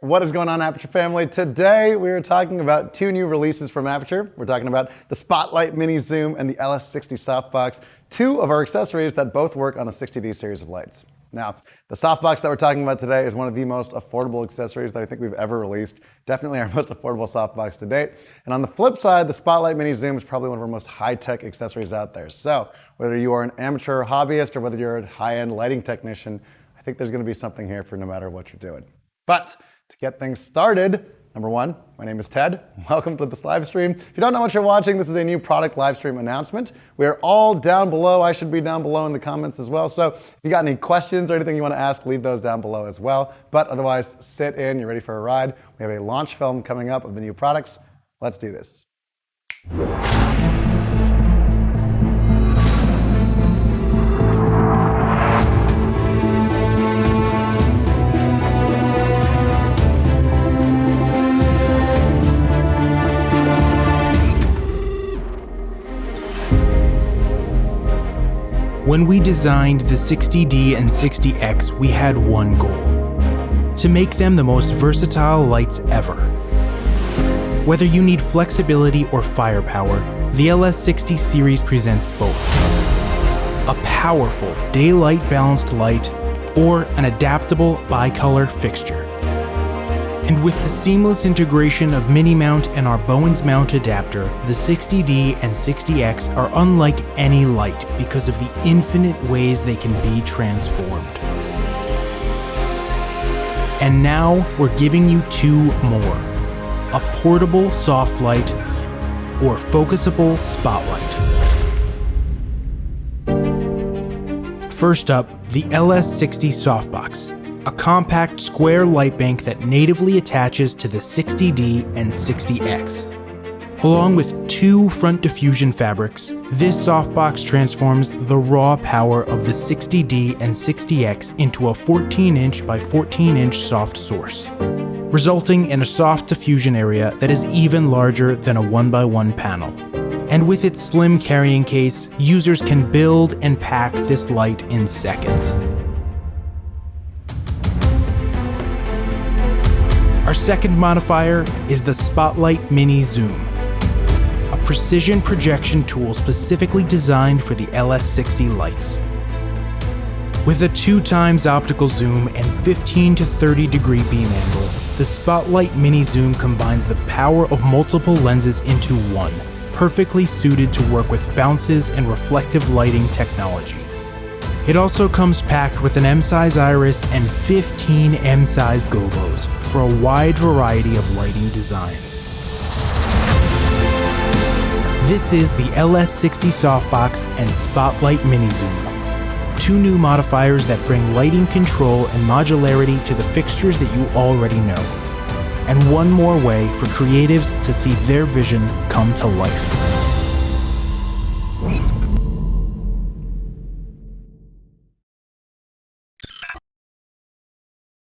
What is going on, Aputure family? Today we are talking about two new releases from Aputure. We're talking about the Spotlight Mini Zoom and the LS60 Softbox, two of our accessories that both work on the 60D series of lights. Now, the Softbox that we're talking about today is one of the most affordable accessories that I think we've ever released. Definitely our most affordable softbox to date. And on the flip side, the Spotlight Mini Zoom is probably one of our most high-tech accessories out there. So whether you are an amateur hobbyist or whether you're a high-end lighting technician, I think there's going to be something here for no matter what you're doing. But to get things started, number one, my name is Ted. Welcome to this live stream. If you don't know what you're watching, this is a new product live stream announcement. We're all down below. I should be down below in the comments as well. So if you got any questions or anything you want to ask, leave those down below as well. But otherwise, sit in, you're ready for a ride. We have a launch film coming up of the new products. Let's do this. When we designed the 60D and 60X, we had one goal: to make them the most versatile lights ever. Whether you need flexibility or firepower, the LS60 series presents both. A powerful daylight balanced light or an adaptable bicolor fixture. And with the seamless integration of mini mount and our Bowens mount adapter, the 60D and 60X are unlike any light because of the infinite ways they can be transformed. And now we're giving you two more: a portable soft light or focusable spotlight. First up, the LS60 Softbox, a compact square light bank that natively attaches to the 60D and 60X. Along with two front diffusion fabrics, this softbox transforms the raw power of the 60D and 60X into a 14-inch by 14-inch soft source, resulting in a soft diffusion area that is even larger than a 1x1 panel. And with its slim carrying case, users can build and pack this light in seconds. Our second modifier is the Spotlight Mini Zoom, a precision projection tool specifically designed for the LS60 lights. With a 2x optical zoom and 15 to 30 degree beam angle, the Spotlight Mini Zoom combines the power of multiple lenses into one, perfectly suited to work with bounces and reflective lighting technology. It also comes packed with an M-size iris and 15 M-size gobos for a wide variety of lighting designs. This is the LS60 Softbox and Spotlight Mini Zoom, two new modifiers that bring lighting control and modularity to the fixtures that you already know, and one more way for creatives to see their vision come to life.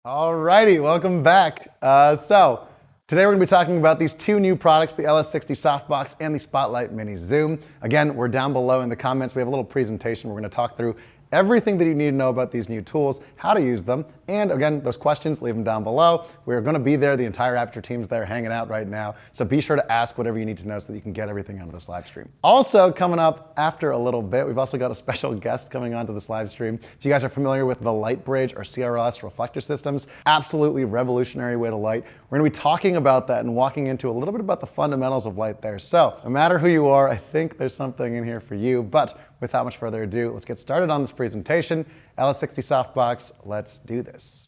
Alrighty, welcome back. So today we're going to be talking about these two new products, the LS60 Softbox and the Spotlight Mini Zoom. Again, we're down below in the comments. We have a little presentation. We're going to talk through everything that you need to know about these new tools, how to use them, and again, those questions, leave them down below. We're going to be there. The entire Aputure team's there hanging out right now. So be sure to ask whatever you need to know so that you can get everything out of this live stream. Also coming up after a little bit, we've also got a special guest coming onto this live stream. If you guys are familiar with the Lightbridge or CRLS reflector systems, absolutely revolutionary way to light. We're going to be talking about that and walking into a little bit about the fundamentals of light there. So no matter who you are, I think there's something in here for you. But without much further ado, let's get started on this presentation. LS60 Softbox, let's do this.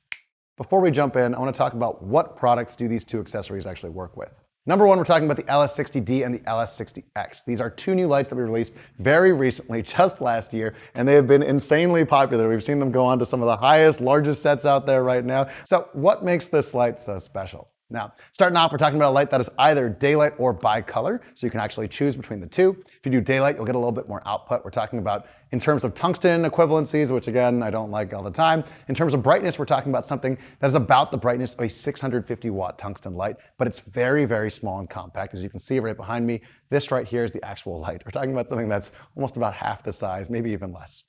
Before we jump in, I want to talk about what products do these two accessories actually work with. Number one, we're talking about the LS60D and the LS60X. These are two new lights that we released very recently, just last year, and they have been insanely popular. We've seen them go on to some of the highest, largest sets out there right now. So what makes this light so special? Now, starting off, we're talking about a light that is either daylight or bicolor, so you can actually choose between the two. If you do daylight, you'll get a little bit more output. We're talking about in terms of tungsten equivalencies, which again, I don't like all the time. In terms of brightness, we're talking about something that is about the brightness of a 650 watt tungsten light, but it's very, very small and compact. As you can see right behind me, this right here is the actual light. We're talking about something that's almost about half the size, maybe even less.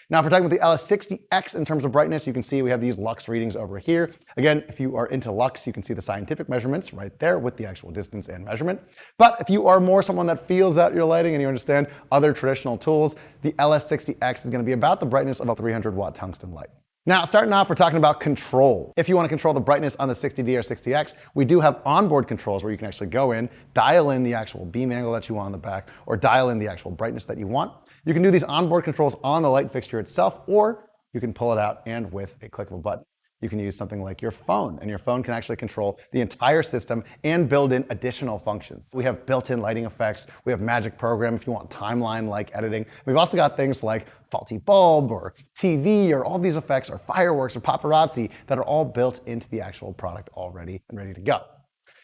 Now, if we're talking about the LS60X in terms of brightness, you can see we have these lux readings over here. Again, if you are into lux, you can see the scientific measurements right there with the actual distance and measurement. But if you are more someone that feels out your lighting and you understand other traditional tools, the LS60X is going to be about the brightness of a 300-watt tungsten light. Now, starting off, we're talking about control. If you want to control the brightness on the 60D or 60X, we do have onboard controls where you can actually go in, dial in the actual beam angle that you want on the back, or dial in the actual brightness that you want. You can do these onboard controls on the light fixture itself, or you can pull it out and with a click of a button. You can use something like your phone, and your phone can actually control the entire system and build in additional functions. We have built-in lighting effects. We have magic program if you want timeline-like editing. We've also got things like faulty bulb or TV or all these effects or fireworks or paparazzi that are all built into the actual product already and ready to go.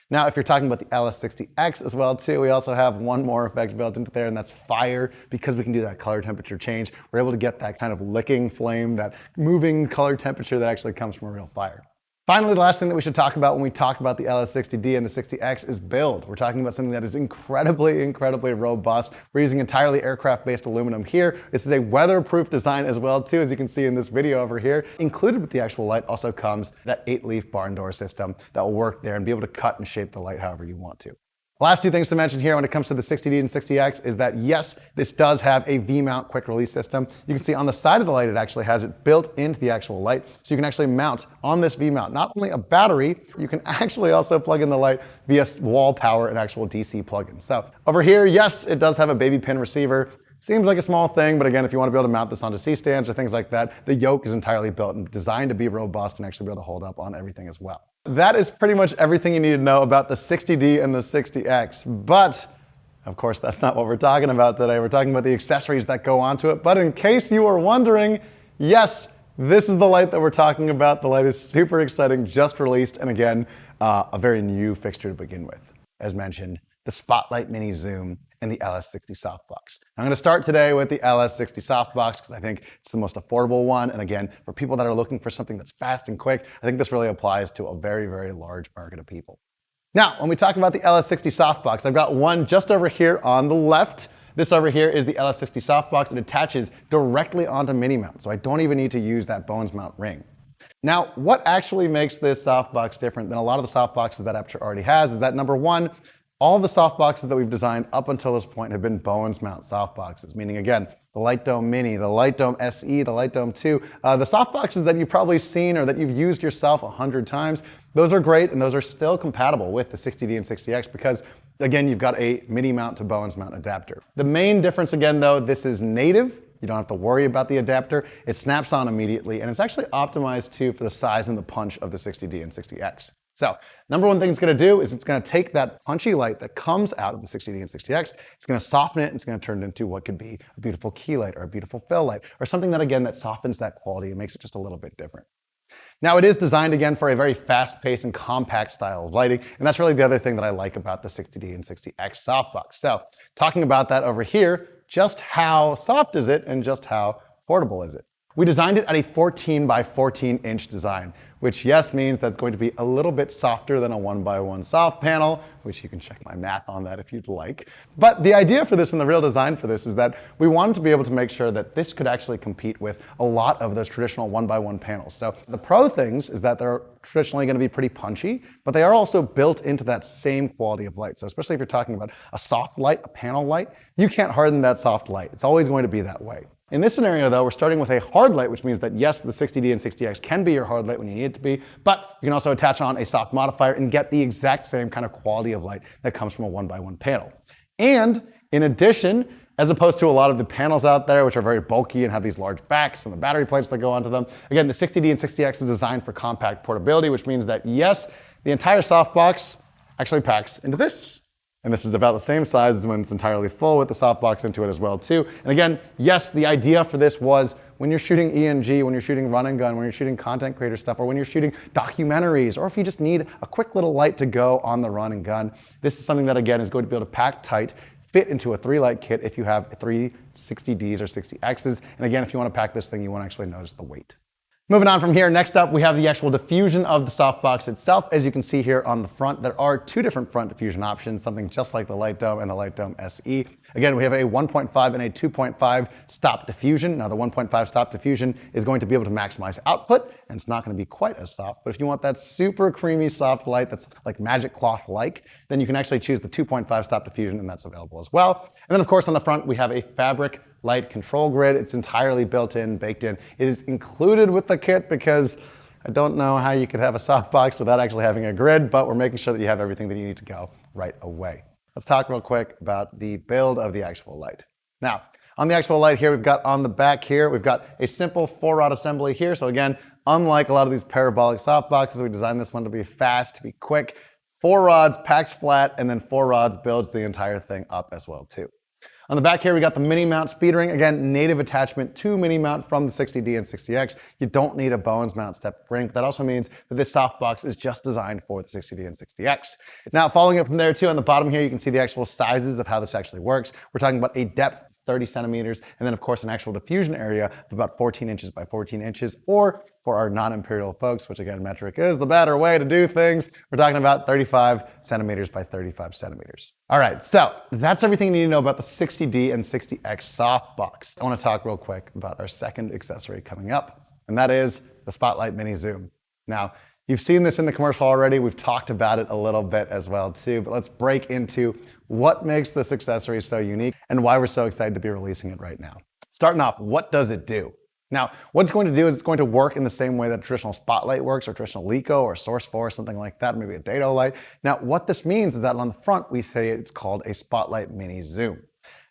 Now, if you're talking about the LS60X as well too, we also have one more effect built into there, and that's fire. Because we can do that color temperature change, we're able to get that kind of licking flame, that moving color temperature that actually comes from a real fire. Finally, the last thing that we should talk about when we talk about the LS60D and the 60X is build. We're talking about something that is incredibly, incredibly robust. We're using entirely aircraft-based aluminum here. This is a weatherproof design as well too, as you can see in this video over here. Included with the actual light also comes that 8-leaf barn door system that will work there and be able to cut and shape the light however you want to. The last two things to mention here when it comes to the 60D and 60X is that yes, this does have a V-mount quick release system. You can see on the side of the light, it actually has it built into the actual light. So you can actually mount on this V-mount, not only a battery, you can actually also plug in the light via wall power and actual DC plug-in. So over here, yes, it does have a baby pin receiver. Seems like a small thing, but again, if you want to be able to mount this onto C-stands or things like that, the yoke is entirely built and designed to be robust and actually be able to hold up on everything as well. That is pretty much everything you need to know about the 60D and the 60X, but of course, that's not what we're talking about today. We're talking about the accessories that go onto it. But in case you are wondering, yes, this is the light that we're talking about. The light is super exciting, just released, and again, a very new fixture to begin with. As mentioned, the Spotlight Mini Zoom and the LS60 Softbox. I'm going to start today with the LS60 Softbox because I think it's the most affordable one. And again, for people that are looking for something that's fast and quick, I think this really applies to a very, very large market of people. Now, when we talk about the LS60 Softbox, I've got one just over here on the left. This over here is the LS60 Softbox. It attaches directly onto mini mount, so I don't even need to use that Bones mount ring. Now, what actually makes this softbox different than a lot of the softboxes that Aputure already has is that number one, all the softboxes that we've designed up until this point have been Bones mount softboxes, meaning again, the Light Dome Mini, the Light Dome SE, the Light Dome 2, the softboxes that you've probably seen or that you've used yourself 100 times, those are great and those are still compatible with the 60D and 60X because again, you've got a mini mount to Bones mount adapter. The main difference again though, this is native. You don't have to worry about the adapter. It snaps on immediately and it's actually optimized too for the size and the punch of the 60D and 60X. So, number one thing it's going to do is it's going to take that punchy light that comes out of the 60D and 60X, it's going to soften it, and it's going to turn it into what could be a beautiful key light or a beautiful fill light, or something that, again, that softens that quality and makes it just a little bit different. Now, it is designed, again, for a very fast-paced and compact style of lighting, and that's really the other thing that I like about the 60D and 60X softbox. So, talking about that over here, just how soft is it and just how portable is it? We designed it at a 14 by 14 inch design, which yes means that's going to be a little bit softer than a 1x1 soft panel, which you can check my math on that if you'd like. But the idea for this and the real design for this is that we wanted to be able to make sure that this could actually compete with a lot of those traditional 1x1 panels. So the pro things is that they're traditionally going to be pretty punchy, but they are also built into that same quality of light. So especially if you're talking about a soft light, a panel light, you can't harden that soft light. It's always going to be that way. In this scenario though, we're starting with a hard light, which means that yes, the 60D and 60X can be your hard light when you need it to be, but you can also attach on a soft modifier and get the exact same kind of quality of light that comes from a 1x1 panel. And in addition, as opposed to a lot of the panels out there, which are very bulky and have these large backs and the battery plates that go onto them, again, the 60D and 60X is designed for compact portability, which means that yes, the entire softbox actually packs into this. And this is about the same size as when it's entirely full with the softbox into it as well too. And again, yes, the idea for this was when you're shooting ENG, when you're shooting run and gun, when you're shooting content creator stuff, or when you're shooting documentaries, or if you just need a quick little light to go on the run and gun, this is something that again is going to be able to pack tight, fit into a 3-light kit if you have 3 60Ds or 60Xs. And again, if you want to pack this thing, you won't actually notice the weight. Moving on from here, next up we have the actual diffusion of the softbox itself. As you can see here on the front, there are two different front diffusion options, something just like the Light Dome and the Light Dome SE. Again, we have a 1.5 and a 2.5 stop diffusion. Now the 1.5 stop diffusion is going to be able to maximize output, and it's not going to be quite as soft. But if you want that super creamy soft light that's like magic cloth-like, then you can actually choose the 2.5 stop diffusion, and that's available as well. And then of course on the front we have a fabric light control grid. It's entirely built in, baked in. It is included with the kit because I don't know how you could have a softbox without actually having a grid, but we're making sure that you have everything that you need to go right away. Let's talk real quick about the build of the actual light. Now, on the actual light here, we've got on the back here, we've got a simple 4-rod assembly here. So again, unlike a lot of these parabolic softboxes, we designed this one to be fast, to be quick. 4 rods packs flat, and then 4 rods builds the entire thing up as well too. On the back here, we got the mini mount speed ring. Again, native attachment to mini mount from the 60D and 60X. You don't need a Bowens mount step ring, but that also means that this softbox is just designed for the 60D and 60X. Now, following it from there too, on the bottom here, you can see the actual sizes of how this actually works. We're talking about a depth 30 centimeters, and then of course an actual diffusion area of about 14 inches by 14 inches, or for our non-imperial folks, which again, metric is the better way to do things, we're talking about 35 centimeters by 35 centimeters. All right, so that's everything you need to know about the 60D and 60X softbox. I want to talk real quick about our second accessory coming up, and that is the Spotlight Mini Zoom. Now, you've seen this in the commercial already. We've talked about it a little bit as well too, but let's break into what makes this accessory so unique and why we're so excited to be releasing it right now. Starting off, what does it do? Now, what it's going to do is it's going to work in the same way that a traditional Spotlight works, or traditional Lico or Source 4, something like that, maybe a dado light. Now, what this means is that on the front, we say it's called a Spotlight Mini Zoom.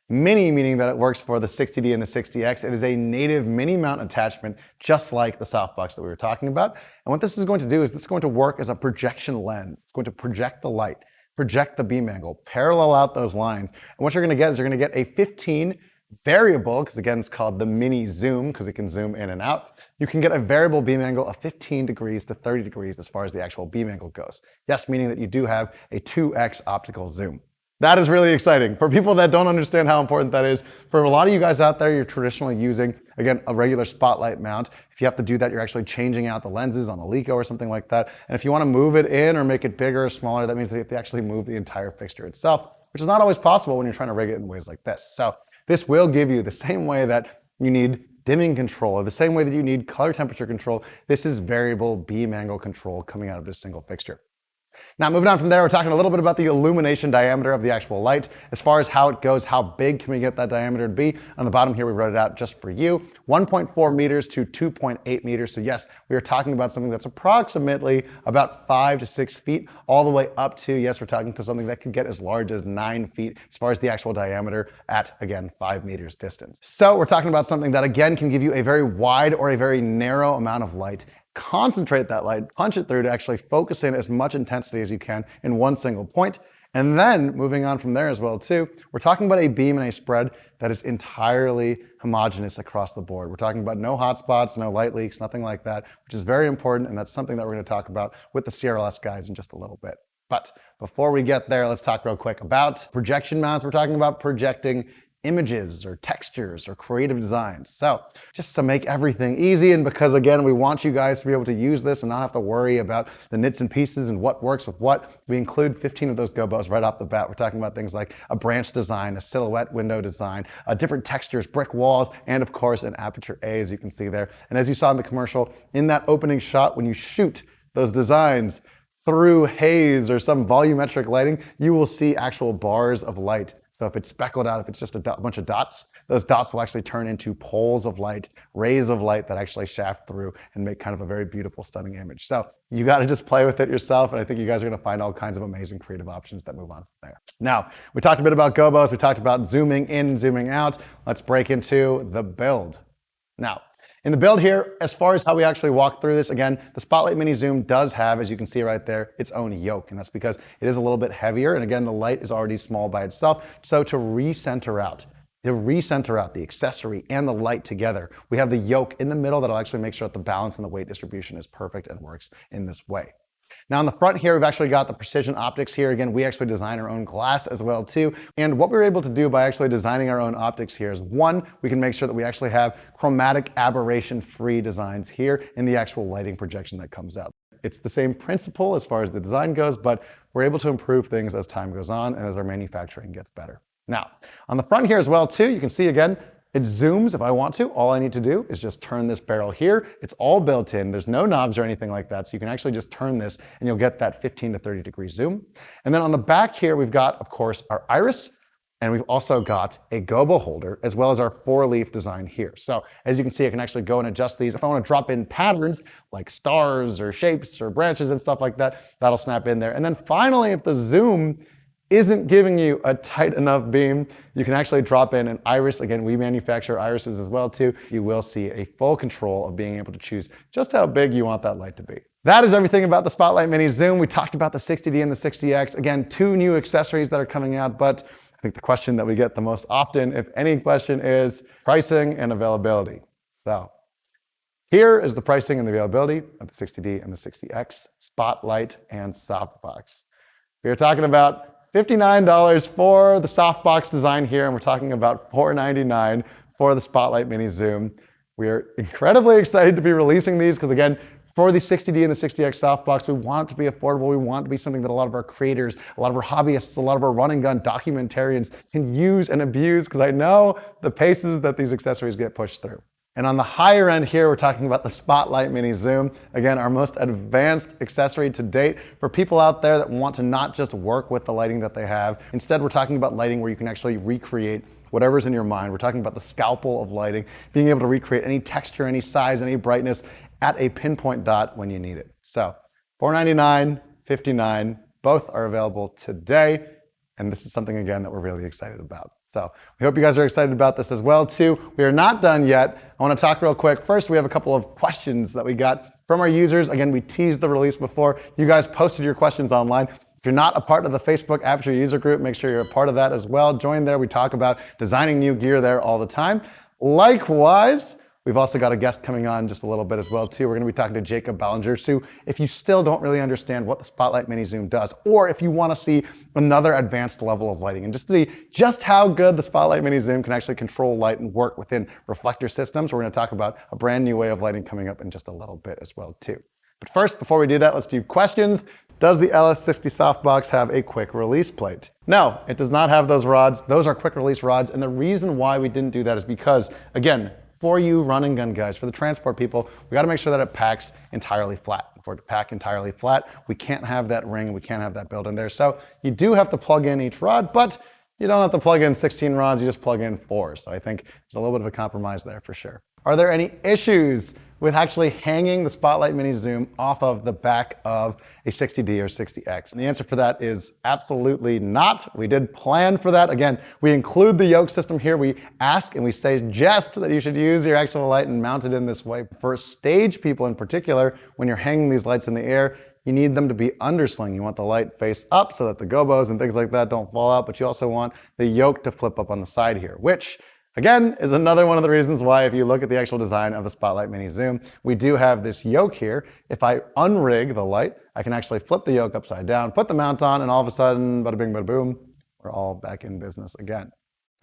Mini meaning that it works for the 60D and the 60X. It is a native mini mount attachment, just like the softbox that we were talking about. And what this is going to do is this is going to work as a projection lens. It's going to project the light, project the beam angle, parallel out those lines. And what you're going to get is you're going to get a 15 variable, because again, it's called the mini zoom because it can zoom in and out. You can get a variable beam angle of 15 degrees to 30 degrees as far as the actual beam angle goes. Yes, meaning that you do have a 2x optical zoom. That is really exciting. For people that don't understand how important that is, for a lot of you guys out there, you're traditionally using, again, a regular Spotlight mount. If you have to do that, you're actually changing out the lenses on a Lico or something like that. And if you want to move it in or make it bigger or smaller, that means that you have to actually move the entire fixture itself, which is not always possible when you're trying to rig it in ways like this. So this will give you the same way that you need dimming control, or the same way that you need color temperature control. This is variable beam angle control coming out of this single fixture. Now, moving on from there, we're talking a little bit about the illumination diameter of the actual light. As far as how it goes, how big can we get that diameter to be? On the bottom here, we wrote it out just for you. 1.4 meters to 2.8 meters. So yes, we are talking about something that's approximately about 5 to 6 feet, all the way up to, yes, we're talking to something that could get as large as 9 feet as far as the actual diameter at, again, 5 meters distance. So we're talking about something that, again, can give you a very wide or a very narrow amount of light. Concentrate that light, punch it through to actually focus in as much intensity as you can in one single point. And then moving on from there as well too, we're talking about a beam and a spread that is entirely homogeneous across the board. We're talking about no hot spots, no light leaks, nothing like that, which is very important. And that's something that we're going to talk about with the CRLS guys in just a little bit. But before we get there, let's talk real quick about projection mounts. We're talking about projecting images or textures or creative designs. So just to make everything easy, and because again, we want you guys to be able to use this and not have to worry about the nits and pieces and what works with what, we include 15 of those gobos right off the bat. We're talking about things like a branch design, a silhouette window design, different textures, brick walls, and of course an Aputure A, as you can see there. And as you saw in the commercial, in that opening shot, when you shoot those designs through haze or some volumetric lighting, you will see actual bars of light. So if it's speckled out, if it's just a bunch of dots, those dots will actually turn into poles of light, rays of light that actually shaft through and make kind of a very beautiful, stunning image. So you got to just play with it yourself, and I think you guys are going to find all kinds of amazing creative options that move on from there. Now, we talked a bit about gobos, we talked about zooming in, zooming out. Let's break into the build. Now, in the build here, as far as how we actually walk through this, again, the Spotlight Mini Zoom does have, as you can see right there, its own yoke, and that's because it is a little bit heavier, and again, the light is already small by itself. So to recenter out the accessory and the light together, we have the yoke in the middle that'll actually make sure that the balance and the weight distribution is perfect and works in this way. Now on the front here, we've actually got the precision optics here. Again, we actually design our own glass as well too. And what we were able to do by actually designing our own optics here is, one, we can make sure that we actually have chromatic aberration-free designs here in the actual lighting projection that comes out. It's the same principle as far as the design goes, but we're able to improve things as time goes on and as our manufacturing gets better. Now, on the front here as well too, you can see again, it zooms if I want to. All I need to do is just turn this barrel here. It's all built in. There's no knobs or anything like that. So you can actually just turn this and you'll get that 15 to 30 degree zoom. And then on the back here, we've got, of course, our iris. And we've also got a gobo holder as well as our 4-leaf design here. So as you can see, I can actually go and adjust these. If I want to drop in patterns like stars or shapes or branches and stuff like that, that'll snap in there. And then finally, if the zoom isn't giving you a tight enough beam, you can actually drop in an iris. Again, we manufacture irises as well too. You will see a full control of being able to choose just how big you want that light to be. That is everything about the Spotlight Mini Zoom. We talked about the 60D and the 60X. Again, 2 new accessories that are coming out, but I think the question that we get the most often, if any question, is pricing and availability. So here is the pricing and the availability of the 60D and the 60X, Spotlight and Softbox. We are talking about $59 for the Softbox design here, and we're talking about $499 for the Spotlight Mini Zoom. We are incredibly excited to be releasing these because, again, for the 60D and the 60X Softbox, we want it to be affordable. We want it to be something that a lot of our creators, a lot of our hobbyists, a lot of our run and gun documentarians can use and abuse, because I know the paces that these accessories get pushed through. And on the higher end here, we're talking about the Spotlight Mini Zoom. Again, our most advanced accessory to date for people out there that want to not just work with the lighting that they have. Instead, we're talking about lighting where you can actually recreate whatever's in your mind. We're talking about the scalpel of lighting, being able to recreate any texture, any size, any brightness at a pinpoint dot when you need it. So $499, $59, both are available today. And this is something, again, that we're really excited about. So we hope you guys are excited about this as well too. We are not done yet. I want to talk real quick. First, we have a couple of questions that we got from our users. Again, we teased the release before. You guys posted your questions online. If you're not a part of the Facebook Aputure user group, make sure you're a part of that as well. Join there. We talk about designing new gear there all the time. Likewise, we've also got a guest coming on just a little bit as well too. We're going to be talking to Jakob Ballinger. So if you still don't really understand what the Spotlight Mini Zoom does, or if you want to see another advanced level of lighting and just see just how good the Spotlight Mini Zoom can actually control light and work within reflector systems, we're going to talk about a brand new way of lighting coming up in just a little bit as well too. But first, before we do that, let's do questions. Does the LS60 Softbox have a quick release plate? No, it does not have those rods. Those are quick release rods. And the reason why we didn't do that is because, again, for you run and gun guys, for the transport people, we got to make sure that it packs entirely flat. For it to pack entirely flat, we can't have that ring, we can't have that build in there. So you do have to plug in each rod, but you don't have to plug in 16 rods, you just plug in 4. So I think there's a little bit of a compromise there for sure. Are there any issues with actually hanging the Spotlight Mini Zoom off of the back of a 60D or 60X? And the answer for that is absolutely not. We did plan for that. Again, we include the yoke system here. We ask and we suggest that you should use your actual light and mount it in this way. For stage people in particular, when you're hanging these lights in the air, you need them to be undersling. You want the light face up so that the gobos and things like that don't fall out, but you also want the yoke to flip up on the side here, which again is another one of the reasons why, if you look at the actual design of the Spotlight Mini Zoom, we do have this yoke here. If I unrig the light, I can actually flip the yoke upside down, put the mount on, and all of a sudden, bada bing, bada boom, we're all back in business again.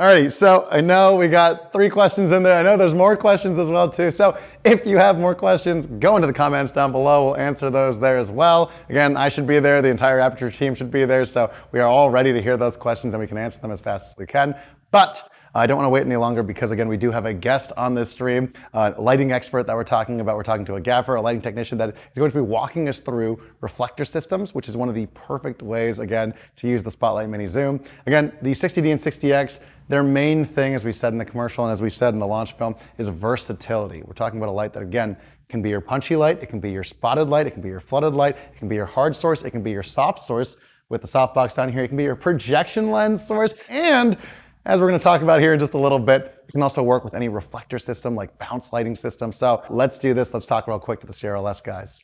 Alrighty, so I know we got 3 questions in there. I know there's more questions as well too. So if you have more questions, go into the comments down below. We'll answer those there as well. Again, I should be there. The entire Aputure team should be there. So we are all ready to hear those questions and we can answer them as fast as we can. But I don't want to wait any longer because, again, we do have a guest on this stream, a lighting expert that we're talking about. We're talking to a gaffer, a lighting technician that is going to be walking us through reflector systems, which is one of the perfect ways, again, to use the Spotlight Mini Zoom. Again, the 60D and 60X, their main thing, as we said in the commercial and as we said in the launch film, is versatility. We're talking about a light that, again, can be your punchy light, it can be your spotted light, it can be your flooded light, it can be your hard source, it can be your soft source with the Softbox down here, it can be your projection lens source, and as we're going to talk about here in just a little bit, it can also work with any reflector system like bounce lighting system. So let's do this. Let's talk real quick to the CRLS guys.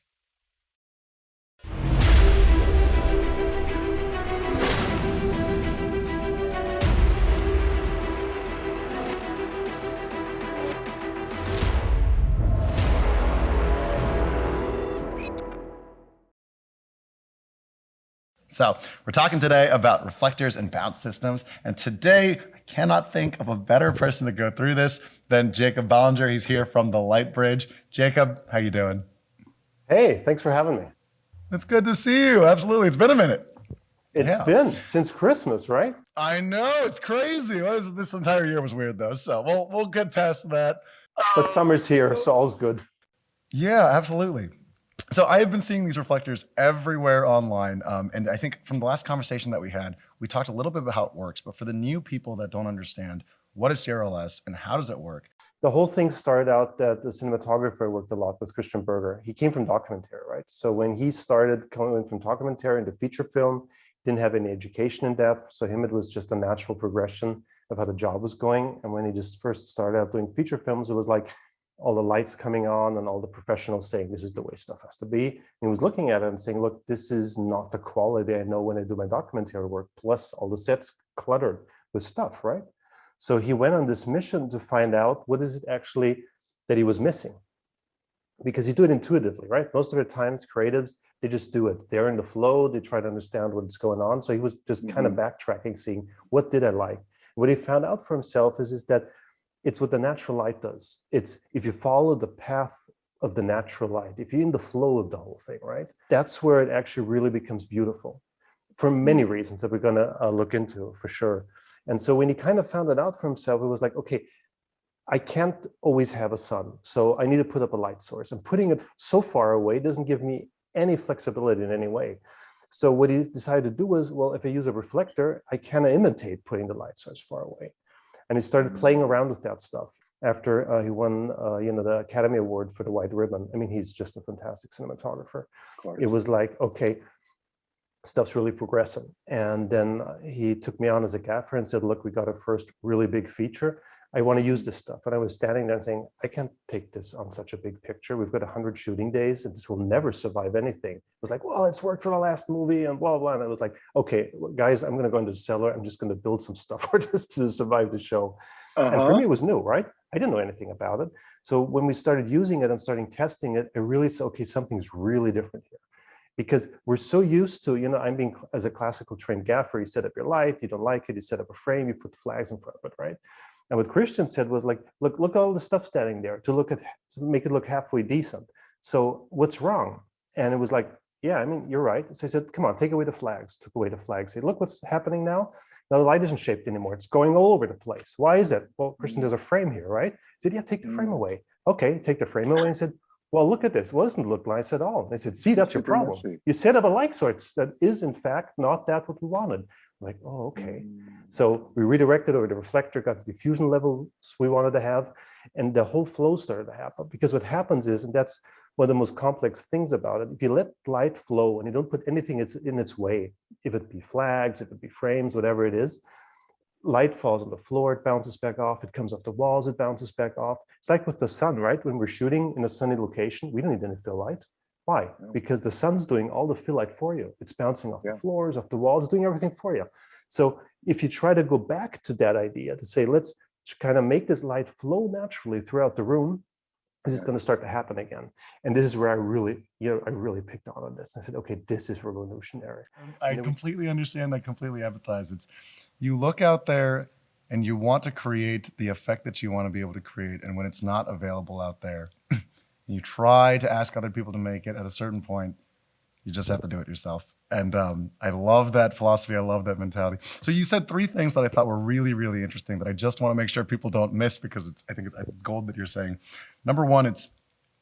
So we're talking today about reflectors and bounce systems. And today, I cannot think of a better person to go through this than Jakob Ballinger. He's here from the Lightbridge. Jakob, how you doing? Hey, thanks for having me. It's good to see you. Absolutely. It's been a minute. It's been since Christmas, right? I know. It's crazy. This entire year was weird, though. So we'll get past that. But summer's here, so all's good. Yeah, absolutely. So I have been seeing these reflectors everywhere online. And I think from the last conversation that we had, we talked a little bit about how it works. But for the new people that don't understand, what is CRLS and how does it work? The whole thing started out that the cinematographer worked a lot with Christian Berger. He came from documentary, right? So when he started coming from documentary into feature film, didn't have any education in that. So him, it was just a natural progression of how the job was going. And when he just first started out doing feature films, it was like all the lights coming on and all the professionals saying, this is the way stuff has to be. And he was looking at it and saying, look, this is not the quality I know when I do my documentary work, plus all the sets cluttered with stuff, right? So he went on this mission to find out what is it actually that he was missing. Because you do it intuitively, right? Most of the times, creatives, they just do it. They're in the flow, they try to understand what's going on. So he was just kind of backtracking, seeing what did I like? What he found out for himself is that it's what the natural light does. It's if you follow the path of the natural light, if you're in the flow of the whole thing, right? That's where it actually really becomes beautiful for many reasons that we're gonna look into for sure. And so when he kind of found it out for himself, it was like, okay, I can't always have a sun. So I need to put up a light source, and putting it so far away doesn't give me any flexibility in any way. So what he decided to do was, well, if I use a reflector, I kind of imitate putting the light source far away. And he started playing around with that stuff after he won, the Academy Award for the White Ribbon. I mean, he's just a fantastic cinematographer. It was like, okay, stuff's really progressing. And then he took me on as a gaffer and said, look, we got a first really big feature. I want to use this stuff. And I was standing there and saying, I can't take this on such a big picture. We've got 100 shooting days and this will never survive anything. It was like, well, it's worked for the last movie and blah, blah. And I was like, okay, guys, I'm going to go into the cellar. I'm just going to build some stuff for this to survive the show. And for me, it was new, right? I didn't know anything about it. So when we started using it and starting testing it, I really said, okay, something's really different here. Because we're so used to, I'm being, as a classical trained gaffer, you set up your light, you don't like it, you set up a frame, you put the flags in front of it, right? And what Christian said was like, look at all the stuff standing there to make it look halfway decent. So what's wrong? And it was like, yeah, I mean, you're right. So I said, come on, take away the flags. Took away the flags. Say, look what's happening now. Now the light isn't shaped anymore. It's going all over the place. Why is that? Well, Christian, there's a frame here, right? He said, yeah, take the frame away. Okay, take the frame away. And said, well, look at this. It doesn't look nice at all. And I said, see, that's your problem. You set up a light source that is, in fact, not that what we wanted. I'm like, oh, okay. So we redirected over the reflector, got the diffusion levels we wanted to have, and the whole flow started to happen. Because what happens is, and that's one of the most complex things about it, if you let light flow and you don't put anything in its way, if it be flags, if it be frames, whatever it is, light falls on the floor, it bounces back off, it comes off the walls, it bounces back off. It's like with the sun, right? When we're shooting in a sunny location, we don't need any fill light. Why? Because the sun's doing all the fill light for you. It's bouncing off the floors, off the walls, doing everything for you. So if you try to go back to that idea to say, let's kind of make this light flow naturally throughout the room, this is going to start to happen again. And this is where I really picked on this. I said, okay, this is revolutionary. I completely understand. I completely empathize. It's, you look out there and you want to create the effect that you want to be able to create. And when it's not available out there, you try to ask other people to make it. At a certain point, you just have to do it yourself. And I love that philosophy. I love that mentality. So you said three things that I thought were really, really interesting that I just want to make sure people don't miss, because I think it's gold that you're saying. Number one, it's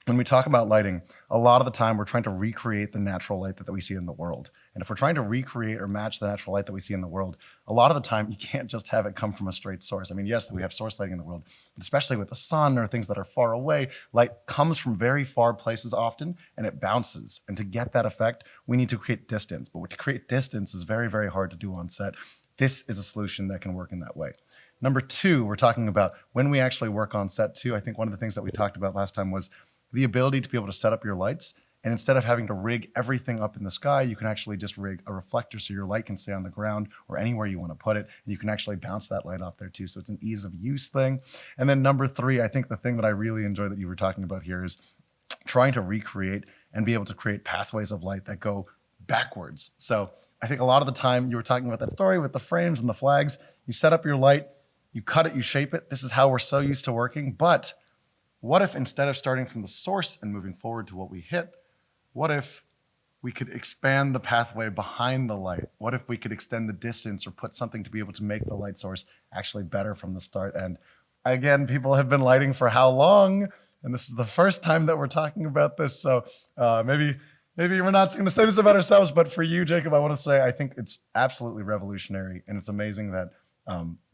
when we talk about lighting, a lot of the time we're trying to recreate the natural light that we see in the world. And if we're trying to recreate or match the natural light that we see in the world, a lot of the time you can't just have it come from a straight source. I mean, yes, we have source lighting in the world, but especially with the sun or things that are far away, light comes from very far places often and it bounces. And to get that effect, we need to create distance. But to create distance is very, very hard to do on set. This is a solution that can work in that way. Number two, we're talking about when we actually work on set too. I think one of the things that we talked about last time was the ability to be able to set up your lights. And instead of having to rig everything up in the sky, you can actually just rig a reflector so your light can stay on the ground or anywhere you want to put it. And you can actually bounce that light off there too. So it's an ease of use thing. And then number three, I think the thing that I really enjoy that you were talking about here is trying to recreate and be able to create pathways of light that go backwards. So I think a lot of the time you were talking about that story with the frames and the flags. You set up your light, you cut it, you shape it. This is how we're so used to working. But what if instead of starting from the source and moving forward to what we hit, what if we could expand the pathway behind the light? What if we could extend the distance or put something to be able to make the light source actually better from the start? And again, people have been lighting for how long? And this is the first time that we're talking about this. So maybe we're not going to say this about ourselves, but for you, Jakob, I want to say I think it's absolutely revolutionary. And it's amazing that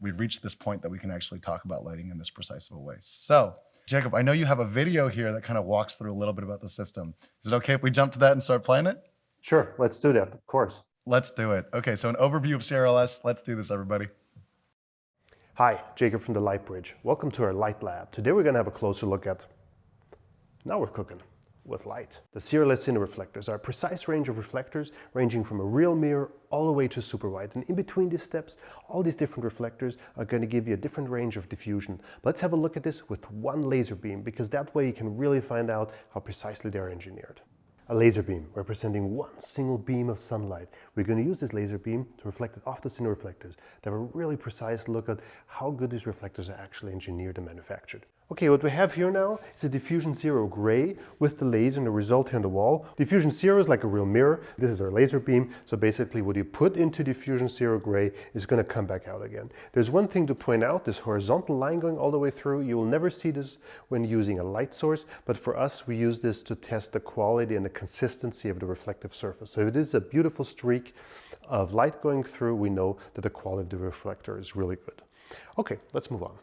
we've reached this point that we can actually talk about lighting in this precise of a way. So Jakob, I know you have a video here that kind of walks through a little bit about the system. Is it okay if we jump to that and start playing it? Sure, let's do that, of course. Let's do it. Okay, so an overview of CRLS. Let's do this, everybody. Hi, Jakob from the Lightbridge. Welcome to our light lab. Today we're going to have a closer look at, now we're cooking with light. The CRLS cinema reflectors are a precise range of reflectors ranging from a real mirror all the way to super wide. And in between these steps, all these different reflectors are going to give you a different range of diffusion. But let's have a look at this with one laser beam, because that way you can really find out how precisely they're engineered. A laser beam representing one single beam of sunlight. We're going to use this laser beam to reflect it off the cinema reflectors to have a really precise look at how good these reflectors are actually engineered and manufactured. Okay, what we have here now is a diffusion 0 gray with the laser and the result here on the wall. Diffusion 0 is like a real mirror. This is our laser beam. So basically what you put into diffusion 0 gray is going to come back out again. There's one thing to point out, this horizontal line going all the way through. You will never see this when using a light source, but for us we use this to test the quality and the consistency of the reflective surface. So if it is a beautiful streak of light going through, we know that the quality of the reflector is really good. Okay, let's move on.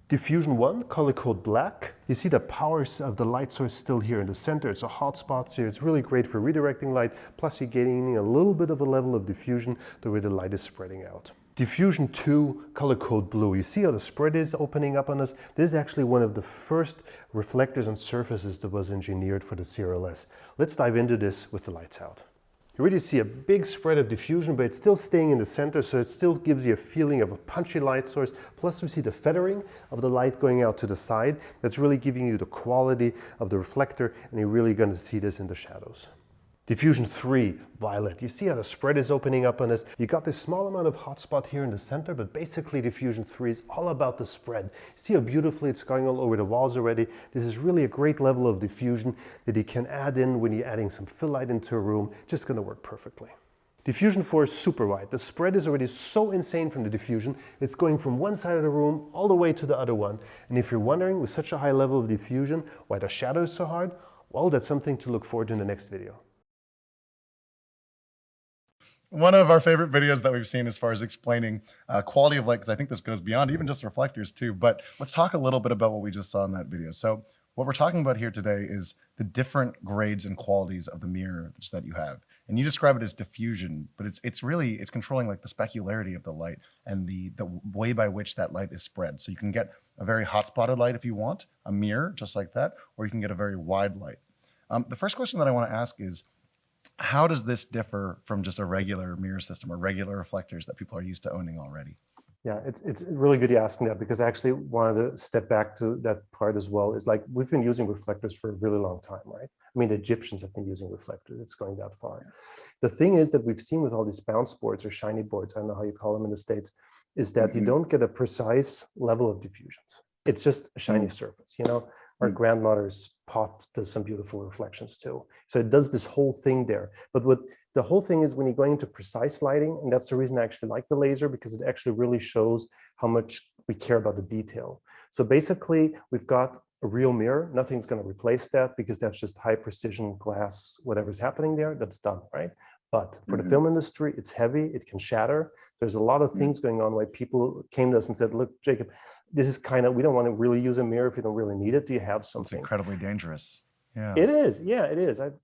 Diffusion 1, color code black. You see the powers of the light source still here in the center. It's a hot spot here. It's really great for redirecting light. Plus you're gaining a little bit of a level of diffusion the way the light is spreading out. Diffusion 2, color code blue. You see how the spread is opening up on us? This is actually one of the first reflectors and surfaces that was engineered for the CRLS. Let's dive into this with the lights out. You really see a big spread of diffusion, but it's still staying in the center, so it still gives you a feeling of a punchy light source. Plus we see the feathering of the light going out to the side. That's really giving you the quality of the reflector, and you're really going to see this in the shadows. Diffusion 3, violet. You see how the spread is opening up on us. You got this small amount of hot spot here in the center, but basically diffusion 3 is all about the spread. See how beautifully it's going all over the walls already. This is really a great level of diffusion that you can add in when you're adding some fill light into a room. Just going to work perfectly. Diffusion 4 is super wide. The spread is already so insane from the diffusion. It's going from one side of the room all the way to the other one. And if you're wondering, with such a high level of diffusion, why the shadow is so hard, well, that's something to look forward to in the next video. One of our favorite videos that we've seen as far as explaining quality of light, because I think this goes beyond even just reflectors too, but let's talk a little bit about what we just saw in that video. So what we're talking about here today is the different grades and qualities of the mirrors that you have. And you describe it as diffusion, but it's controlling like the specularity of the light and the way by which that light is spread. So you can get a very hot spotted light if you want, a mirror just like that, or you can get a very wide light. The first question that I want to ask is, how does this differ from just a regular mirror system or regular reflectors that people are used to owning already? Yeah, it's really good you asking that, because I actually wanted to step back to that part as well. Is like, we've been using reflectors for a really long time, right? I mean, the Egyptians have been using reflectors. It's going that far. The thing is that we've seen with all these bounce boards or shiny boards, I don't know how you call them in the States, is that you don't get a precise level of diffusions. It's just a shiny surface, you know? Our grandmother's pot does some beautiful reflections too. So it does this whole thing there. But what the whole thing is, when you're going into precise lighting, and that's the reason I actually like the laser, because it actually really shows how much we care about the detail. So basically, we've got a real mirror. Nothing's going to replace that, because that's just high precision glass, whatever's happening there, that's done, right? But for the film industry, it's heavy, it can shatter. There's a lot of things going on why people came to us and said, look, Jakob, this is kind of, we don't want to really use a mirror if you don't really need it. Do you have something? It's incredibly dangerous. Yeah. It is. Yeah, it is. I've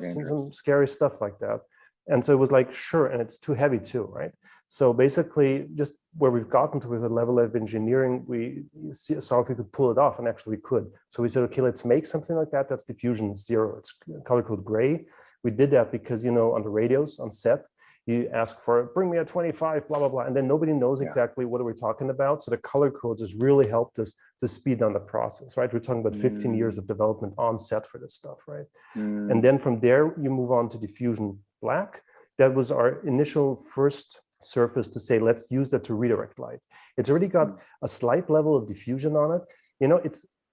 seen some scary stuff like that. And so it was like, sure, and it's too heavy too, right? So basically, just where we've gotten to with a level of engineering, we saw if we could pull it off, and actually we could. So we said, okay, let's make something like that. That's diffusion 0. It's color code gray. We did that because, you know, on the radios on set, you ask for, bring me a 25, blah, blah, blah. And then nobody knows exactly what are we talking about. So the color codes has really helped us to speed down the process, right? We're talking about 15 years of development on set for this stuff, right? And then from there, you move on to diffusion black. that was our initial first surface to say, let's use that to redirect light. It's already got a slight level of diffusion on it. You know,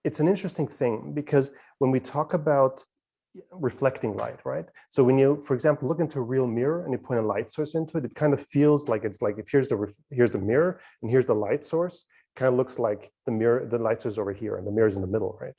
it's an interesting thing because when we talk about reflecting light, right? So when you, for example, look into a real mirror and you point a light source into it, it kind of feels like it's like if here's the mirror and here's the light source, it kind of looks like the mirror, the light source over here and the mirror's in the middle, right?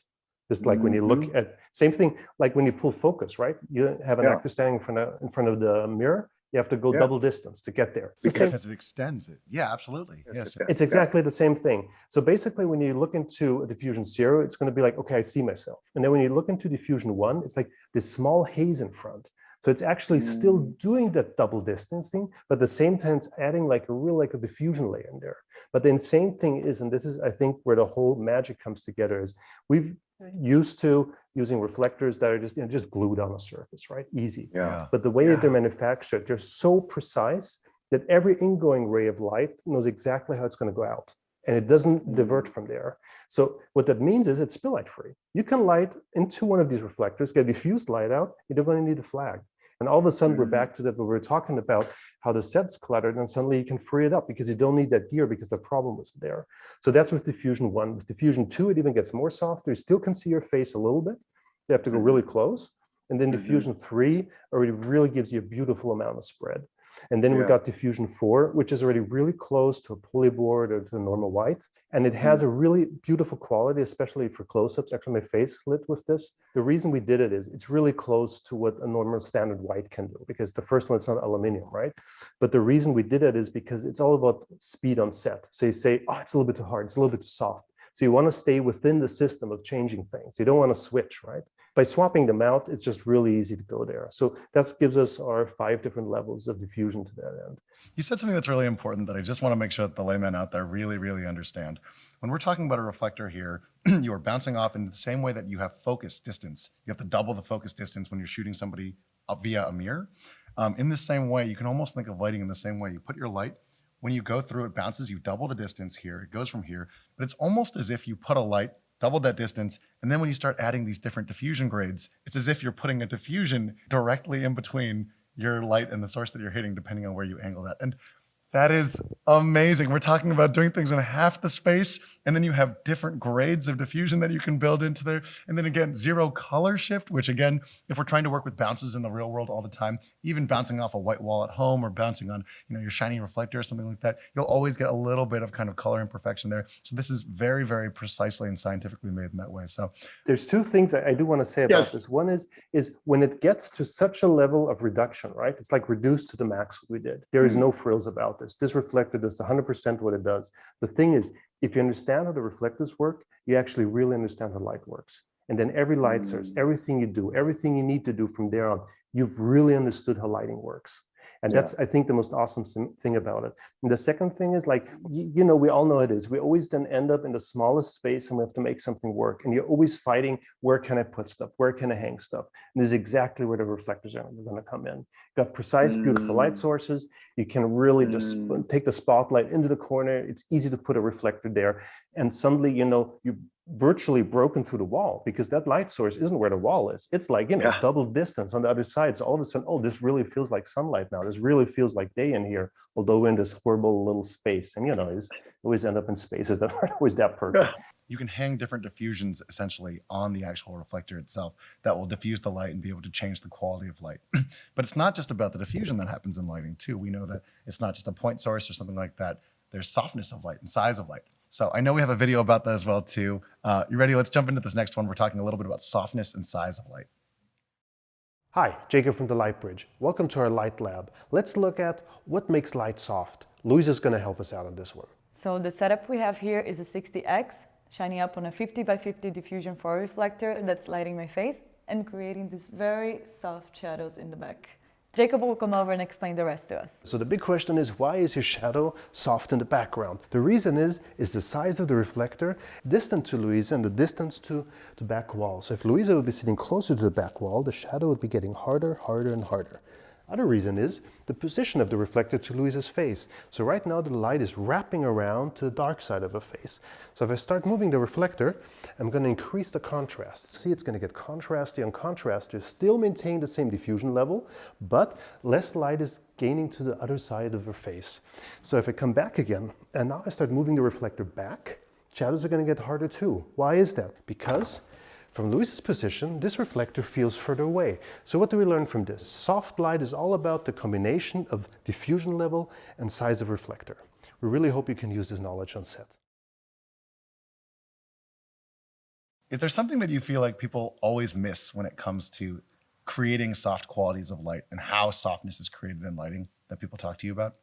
Just like when you look at, same thing, like when you pull focus, right? You have an actor standing in front of the mirror, you have to go double distance to get there. Because it extends it. Yeah, absolutely. Yes. It's exactly the same thing. So basically, when you look into a diffusion 0, it's going to be like, okay, I see myself. And then when you look into diffusion 1, it's like this small haze in front. So it's actually still doing that double distancing, but at the same time, it's adding like a diffusion layer in there. But the insane thing is, and this is, I think, where the whole magic comes together, is we've used to using reflectors that are just glued on a surface, right? Easy. Yeah. But the way that they're manufactured, they're so precise that every ingoing ray of light knows exactly how it's going to go out. And it doesn't divert from there. So what that means is it's spill light free. You can light into one of these reflectors, get diffused light out, you don't really need a flag. And all of a sudden, we're back to that, where we're talking about how the set's cluttered, and suddenly you can free it up because you don't need that gear because the problem was there. So that's with diffusion 1. With diffusion 2, it even gets more softer. You still can see your face a little bit. You have to go really close. And then diffusion 3 already really gives you a beautiful amount of spread. And then we got diffusion 4, which is already really close to a polyboard or to a normal white. And it has a really beautiful quality, especially for close-ups. Actually, my face lit with this. The reason we did it is it's really close to what a normal standard white can do, because the first one, it's not aluminum, right? But the reason we did it is because it's all about speed on set. So you say, oh, it's a little bit too hard, it's a little bit too soft. So you want to stay within the system of changing things. You don't want to switch, right? By swapping them out, it's just really easy to go there. So that gives us our 5 different levels of diffusion to that end. You said something that's really important that I just want to make sure that the laymen out there really, really understand. When we're talking about a reflector here, you are bouncing off in the same way that you have focus distance. You have to double the focus distance when you're shooting somebody via a mirror. In the same way, you can almost think of lighting in the same way. You put your light, when you go through, it bounces, you double the distance here, it goes from here, but it's almost as if you put a light, double that distance, and then when you start adding these different diffusion grades, it's as if you're putting a diffusion directly in between your light and the source that you're hitting, depending on where you angle that. And that is amazing. We're talking about doing things in half the space, and then you have different grades of diffusion that you can build into there. And then again, 0 color shift, which again, if we're trying to work with bounces in the real world all the time, even bouncing off a white wall at home or bouncing on, your shiny reflector or something like that, you'll always get a little bit of kind of color imperfection there. So this is very, very precisely and scientifically made in that way. So there's 2 things I do want to say about this. One is when it gets to such a level of reduction, right? It's like reduced to the max we did. There is no frills about this. This reflector does 100% what it does. The thing is, if you understand how the reflectors work, you actually really understand how light works. And then every light source, everything you do, everything you need to do from there on, you've really understood how lighting works. And that's, I think, the most awesome thing about it. And the second thing is, like, we all know it is. We always then end up in the smallest space and we have to make something work. And you're always fighting, where can I put stuff? Where can I hang stuff? And this is exactly where the reflectors are going to come in. Got precise, beautiful light sources. You can really just take the spotlight into the corner. It's easy to put a reflector there. And suddenly, you virtually broken through the wall, because that light source isn't where the wall is. It's like, double distance on the other side. So all of a sudden, oh, this really feels like sunlight now. This really feels like day in here, although we're in this horrible little space. And it's always end up in spaces that aren't always that perfect. You can hang different diffusions essentially on the actual reflector itself that will diffuse the light and be able to change the quality of light. But it's not just about the diffusion that happens in lighting too. We know that it's not just a point source or something like that. There's softness of light and size of light. So I know we have a video about that as well too. You ready? Let's jump into this next one. We're talking a little bit about softness and size of light. Hi, Jakob from the Lightbridge. Welcome to our light lab. Let's look at what makes light soft. Louise is going to help us out on this one. So the setup we have here is a 60X, shining up on a 50 by 50 diffusion 4 reflector that's lighting my face and creating these very soft shadows in the back. Jakob will come over and explain the rest to us. So the big question is, why is your shadow soft in the background? The reason is the size of the reflector distant to Louisa and the distance to the back wall. So if Louisa would be sitting closer to the back wall, the shadow would be getting harder, harder, and harder. Other reason is the position of the reflector to Louise's face. So right now the light is wrapping around to the dark side of her face. So if I start moving the reflector, I'm going to increase the contrast. See, it's going to get contrasty on contrasty, still maintain the same diffusion level, but less light is gaining to the other side of her face. So if I come back again, and now I start moving the reflector back, shadows are going to get harder too. Why is that? Because from Louise's position, this reflector feels further away. So what do we learn from this? Soft light is all about the combination of diffusion level and size of reflector. We really hope you can use this knowledge on set. Is there something that you feel like people always miss when it comes to creating soft qualities of light and how softness is created in lighting that people talk to you about?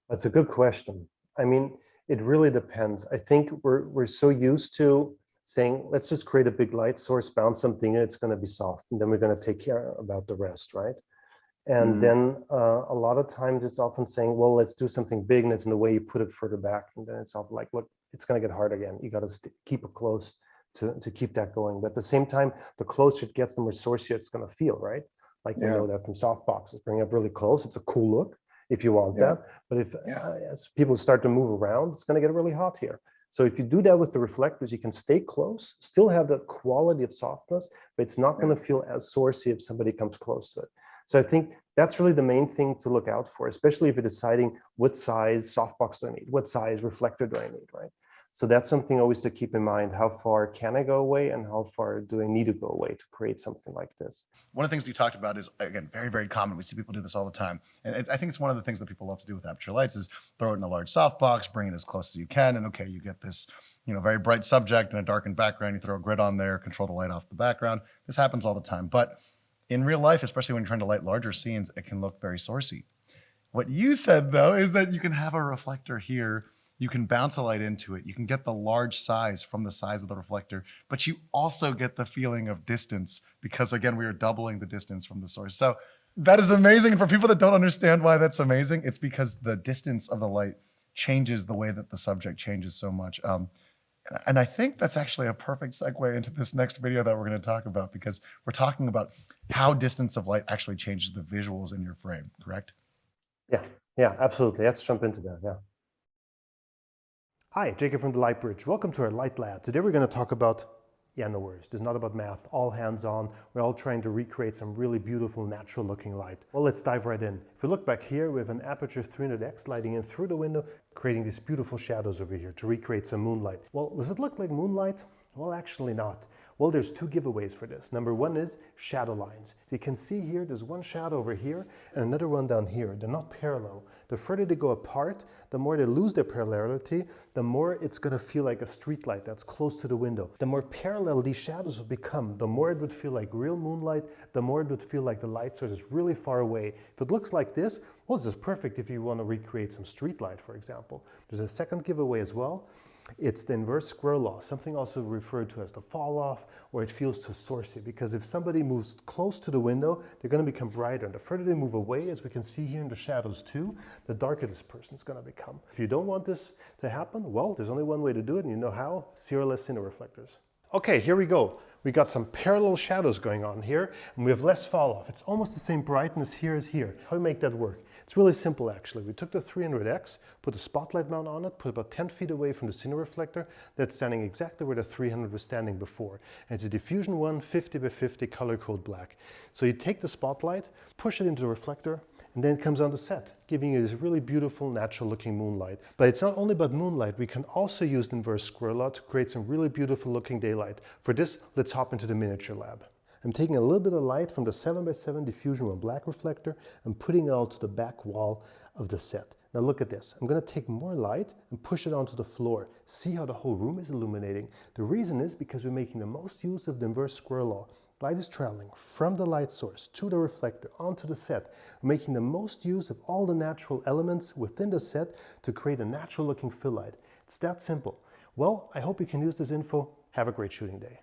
That's a good question. I mean, it really depends. I think we're so used to saying, let's just create a big light source, bounce something in, it's going to be soft, and then we're going to take care about the rest, right? And then a lot of times it's often saying, well, let's do something big, and it's in the way you put it further back, and then it's often like, look, it's going to get hard again. You got to keep it close to keep that going. But at the same time, the closer it gets, the more sourcey it's going to feel, right? Like we know that from Softbox, bring it up really close. It's a cool look if you want that. But if as people start to move around, it's going to get really hot here. So if you do that with the reflectors, you can stay close, still have that quality of softness, but it's not going to feel as sourcey if somebody comes close to it. So I think that's really the main thing to look out for, especially if you're deciding what size softbox do I need, what size reflector do I need, right? So that's something always to keep in mind. How far can I go away and how far do I need to go away to create something like this? One of the things you talked about is, again, very, very common. We see people do this all the time. And I think it's one of the things that people love to do with Aputure lights is throw it in a large softbox, bring it as close as you can. And okay, you get this, very bright subject and a darkened background. You throw a grid on there, control the light off the background. This happens all the time. But in real life, especially when you're trying to light larger scenes, it can look very sourcey. What you said, though, is that you can have a reflector here. You can bounce a light into it. You can get the large size from the size of the reflector, but you also get the feeling of distance because, again, we are doubling the distance from the source. So that is amazing. And for people that don't understand why that's amazing, it's because the distance of the light changes the way that the subject changes so much. And I think that's actually a perfect segue into this next video that we're going to talk about, because we're talking about how distance of light actually changes the visuals in your frame, correct? Yeah, absolutely. Let's jump into that, yeah. Hi, Jakob from the Lightbridge. Welcome to our Light Lab. Today we're going to talk about, no worries, it's not about math, all hands on. We're all trying to recreate some really beautiful, natural looking light. Well, let's dive right in. If we look back here, we have an Aputure 300X lighting in through the window, creating these beautiful shadows over here to recreate some moonlight. Well, does it look like moonlight? Well, actually not. Well, there's two giveaways for this. Number one is shadow lines. So you can see here, there's one shadow over here and another one down here. They're not parallel. The further they go apart, the more they lose their parallelity, the more it's going to feel like a street light that's close to the window. The more parallel these shadows will become, the more it would feel like real moonlight, the more it would feel like the light source is really far away. If it looks like this, well, this is perfect if you want to recreate some street light, for example. There's a second giveaway as well. It's the inverse square law, something also referred to as the fall off, or it feels too sourcey, because if somebody moves close to the window, they're going to become brighter. And the further they move away, as we can see here in the shadows too, the darker this person's going to become. If you don't want this to happen, well, there's only one way to do it, and you know how: CRLS cine reflectors. Okay, here we go. We got some parallel shadows going on here, and we have less fall off. It's almost the same brightness here as here. How do we make that work? It's really simple, actually. We took the 300X, put a spotlight mount on it, put about 10 feet away from the cine reflector. That's standing exactly where the 300 was standing before. And it's a diffusion 1 50 by 50 color code black. So you take the spotlight, push it into the reflector, and then it comes on the set, giving you this really beautiful, natural looking moonlight. But it's not only about moonlight, we can also use the inverse square law to create some really beautiful looking daylight. For this, let's hop into the miniature lab. I'm taking a little bit of light from the 7x7 diffusion 1 black reflector and putting it onto the back wall of the set. Now look at this. I'm going to take more light and push it onto the floor. See how the whole room is illuminating? The reason is because we're making the most use of the inverse square law. Light is traveling from the light source to the reflector onto the set. We're making the most use of all the natural elements within the set to create a natural looking fill light. It's that simple. Well, I hope you can use this info. Have a great shooting day.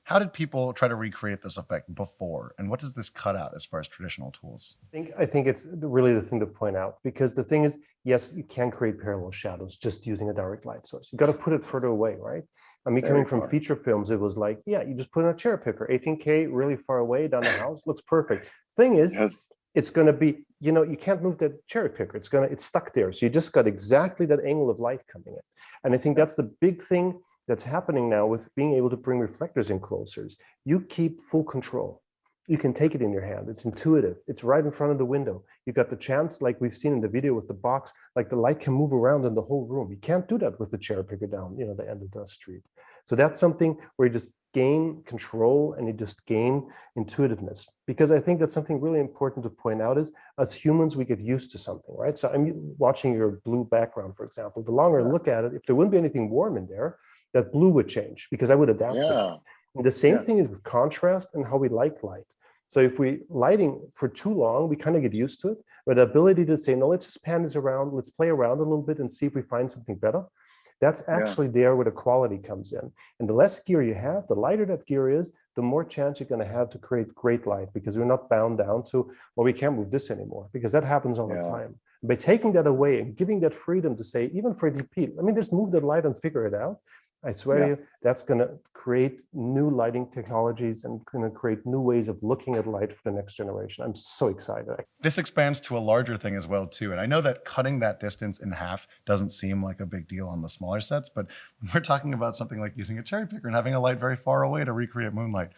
How did people try to recreate this effect before? And what does this cut out as far as traditional tools? I think it's really the thing to point out, because the thing is, yes, you can create parallel shadows just using a direct light source. You got to put it further away, right? I mean, Very coming from far. feature films, it was like, yeah, you just put in a cherry picker, 18K, really far away down the house, looks perfect. Thing is, Yes. it's going to be, you can't move that cherry picker. It's stuck there. So you just got exactly that angle of light coming in. And I think that's the big thing that's happening now with being able to bring reflectors in closer. You keep full control. You can take it in your hand. It's intuitive. It's right in front of the window. You got the chance, like we've seen in the video with the box, like the light can move around in the whole room. You can't do that with the cherry picker down, the end of the street. So that's something where you just gain control and you just gain intuitiveness. Because I think that's something really important to point out is, as humans, we get used to something, right? So I'm watching your blue background, for example. The longer I look at it, if there wouldn't be anything warm in there, that blue would change because I would adapt to it. And the same thing is with contrast and how we like light. So if we lighting for too long, we kind of get used to it. But the ability to say, no, let's just pan this around, let's play around a little bit and see if we find something better. That's actually there where the quality comes in. And the less gear you have, the lighter that gear is, the more chance you're going to have to create great light, because we're not bound down to, well, we can't move this anymore, because that happens all the time. By taking that away and giving that freedom to say, even for DP, let me just move the light and figure it out. I swear to you, that's going to create new lighting technologies and going to create new ways of looking at light for the next generation. I'm so excited. This expands to a larger thing as well, too. And I know that cutting that distance in half doesn't seem like a big deal on the smaller sets, but when we're talking about something like using a cherry picker and having a light very far away to recreate moonlight,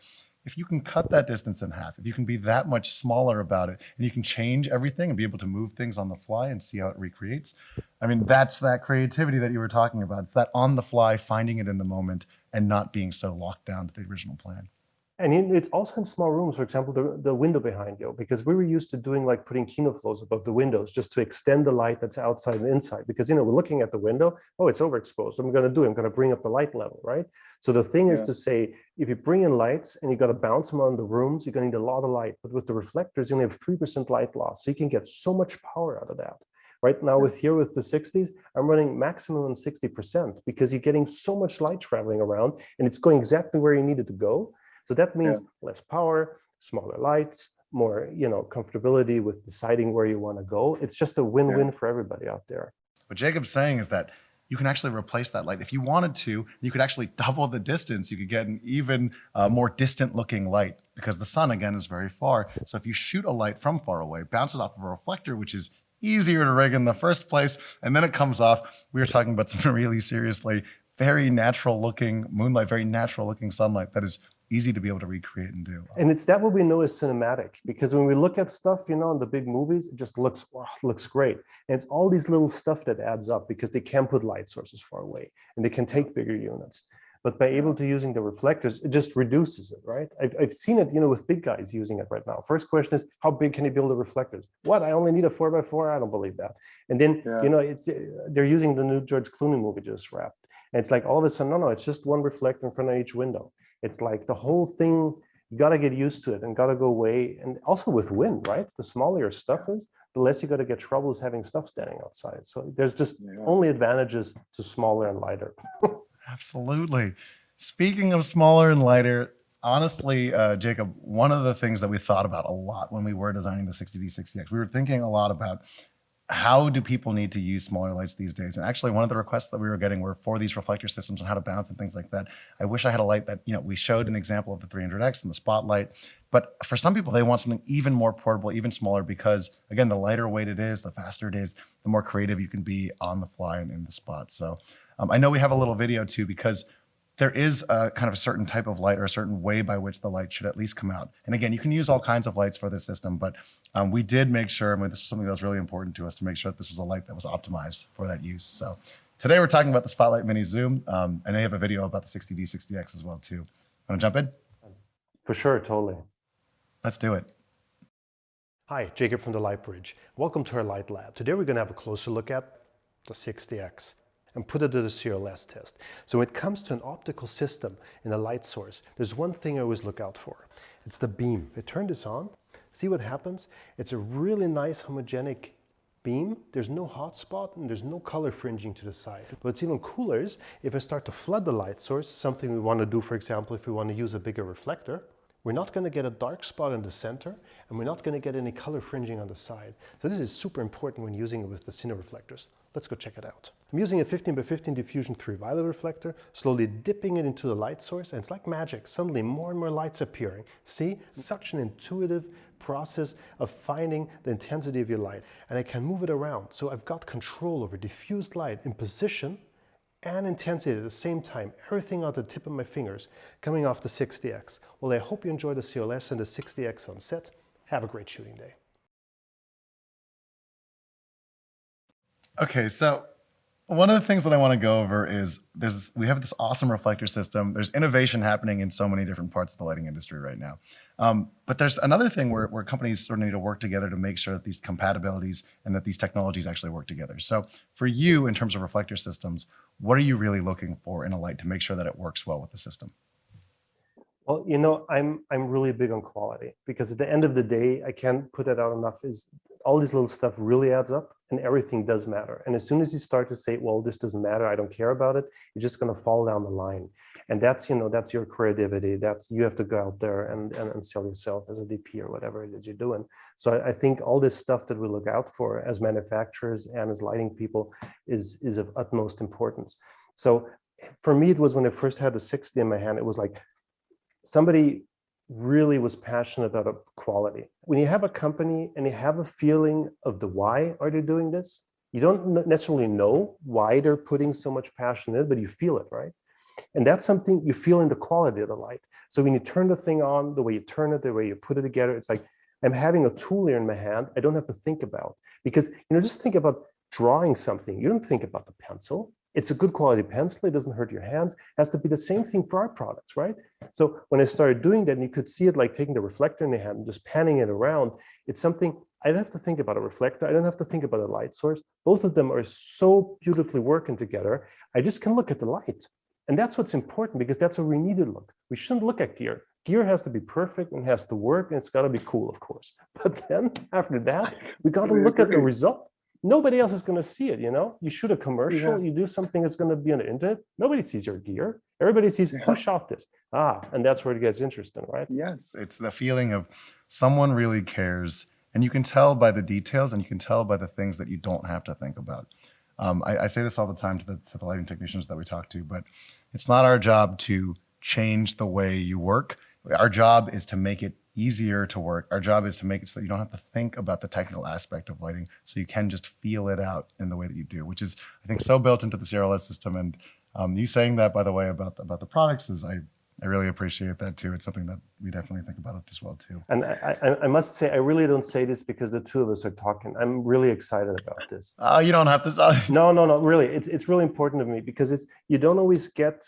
if you can cut that distance in half, if you can be that much smaller about it, and you can change everything and be able to move things on the fly and see how it recreates, I mean, that's that creativity that you were talking about. It's that on the fly, finding it in the moment and not being so locked down to the original plan. And it's also in small rooms, for example, the window behind you, because we were used to doing like putting Kino flows above the windows just to extend the light that's outside and inside. Because, we're looking at the window, oh, it's overexposed. I'm going to bring up the light level, right? So the thing is to say, if you bring in lights and you got to bounce them on the rooms, you're going to need a lot of light. But with the reflectors, you only have 3% light loss. So you can get so much power out of that. Right now with the 60s, I'm running maximum on 60% because you're getting so much light traveling around and it's going exactly where you need it to go. So that means less power, smaller lights, more, comfortability with deciding where you want to go. It's just a win-win for everybody out there. What Jacob's saying is that you can actually replace that light. If you wanted to, you could actually double the distance. You could get an even more distant looking light because the sun, again, is very far. So if you shoot a light from far away, bounce it off of a reflector, which is easier to rig in the first place, and then it comes off. We were talking about some really seriously very natural looking moonlight, very natural looking sunlight that is easy to be able to recreate and do. And it's that what we know as cinematic, because when we look at stuff, in the big movies, it just looks great. And it's all these little stuff that adds up because they can put light sources far away and they can take bigger units. But by able to using the reflectors, it just reduces it, right? I've seen it, with big guys using it right now. First question is, how big can you build the reflectors? What, I only need a 4x4? I don't believe that. And then, they're using the new George Clooney movie just wrapped. And it's like all of a sudden, no, it's just one reflector in front of each window. It's like the whole thing, you got to get used to it and got to go away. And also with wind, right? The smaller your stuff is, the less you got to get troubles having stuff standing outside. So there's just only advantages to smaller and lighter. Absolutely. Speaking of smaller and lighter, honestly, Jakob, one of the things that we thought about a lot when we were designing the 60D60X, we were thinking a lot about how do people need to use smaller lights these days? And actually, one of the requests that we were getting were for these reflector systems and how to bounce and things like that. I wish I had a light that, we showed an example of the 300X and the spotlight. But for some people, they want something even more portable, even smaller, because again, the lighter weight it is, the faster it is, the more creative you can be on the fly and in the spot. So I know we have a little video too, because there is a kind of a certain type of light or a certain way by which the light should at least come out. And again, you can use all kinds of lights for this system, but we did make sure, this was something that was really important to us, to make sure that this was a light that was optimized for that use. So today we're talking about the Spotlight Mini Zoom. And I have a video about the 60D60X as well too. Want to jump in? For sure, totally. Let's do it. Hi, Jakob from the Lightbridge. Welcome to our Light Lab. Today we're going to have a closer look at the 60X and put it to the CRLS test. So when it comes to an optical system in a light source, there's one thing I always look out for. It's the beam. I turn this on, see what happens? It's a really nice homogenic beam. There's no hot spot and there's no color fringing to the side. What's even cooler is if I start to flood the light source, something we want to do, for example, if we want to use a bigger reflector, we're not going to get a dark spot in the center and we're not going to get any color fringing on the side. So this is super important when using it with the cine reflectors. Let's go check it out. I'm using a 15 by 15 diffusion 3 violet reflector, slowly dipping it into the light source, and it's like magic. Suddenly more and more light's appearing. See, such an intuitive process of finding the intensity of your light. And I can move it around. So I've got control over diffused light in position and intensity at the same time. Everything on the tip of my fingers coming off the 60X. Well, I hope you enjoy the CRLS and the 60X on set. Have a great shooting day. Okay, so one of the things that I want to go over is we have this awesome reflector system. There's innovation happening in so many different parts of the lighting industry right now. But there's another thing where companies sort of need to work together to make sure that these compatibilities and that these technologies actually work together. So for you, in terms of reflector systems, what are you really looking for in a light to make sure that it works well with the system? Well, you know, I'm really big on quality, because at the end of the day, I can't put that out enough, is all this little stuff really adds up and everything does matter. And as soon as you start to say, well, this doesn't matter, I don't care about it, you're just going to fall down the line. And that's, you know, that's your creativity. That's, you have to go out there and sell yourself as a DP or whatever it is you're doing. So I think all this stuff that we look out for as manufacturers and as lighting people is of utmost importance. So for me, it was when I first had the 60 in my hand, it was like, somebody really was passionate about quality. When you have a company and you have a feeling of the why are they doing this, you don't necessarily know why they're putting so much passion in it, but you feel it, right? And that's something you feel in the quality of the light. So when you turn the thing on, the way you turn it, the way you put it together, it's like, I'm having a tool here in my hand I don't have to think about. Because, you know, just think about drawing something. You don't think about the pencil. It's a good quality pencil. It doesn't hurt your hands. It has to be the same thing for our products, right? So when I started doing that, and you could see it like taking the reflector in the hand and just panning it around, it's something I don't have to think about a reflector. I don't have to think about a light source. Both of them are so beautifully working together. I just can look at the light. And that's what's important, because that's where we need to look. We shouldn't look at gear. Gear has to be perfect and has to work, and it's got to be cool, of course. But then after that, we got to look at the result. Nobody else is going to see it, you know? You shoot a commercial, you do something that's going to be on the internet, nobody sees your gear. Everybody sees who shot this. And that's where it gets interesting, right? Yes. It's the feeling of someone really cares, and you can tell by the details, and you can tell by the things that you don't have to think about. I say this all the time to the lighting technicians that we talk to, but it's not our job to change the way you work. Our job is to make it easier to work. Our job is to make it so that you don't have to think about the technical aspect of lighting, so you can just feel it out in the way that you do, which is, I think, so built into the CRLS system. And you saying that, by the way, about the products is, I really appreciate that too. It's something that we definitely think about it as well too. And I must say, I really don't say this because the two of us are talking. I'm really excited about this. You don't have to. No, really. It's really important to me, because you don't always get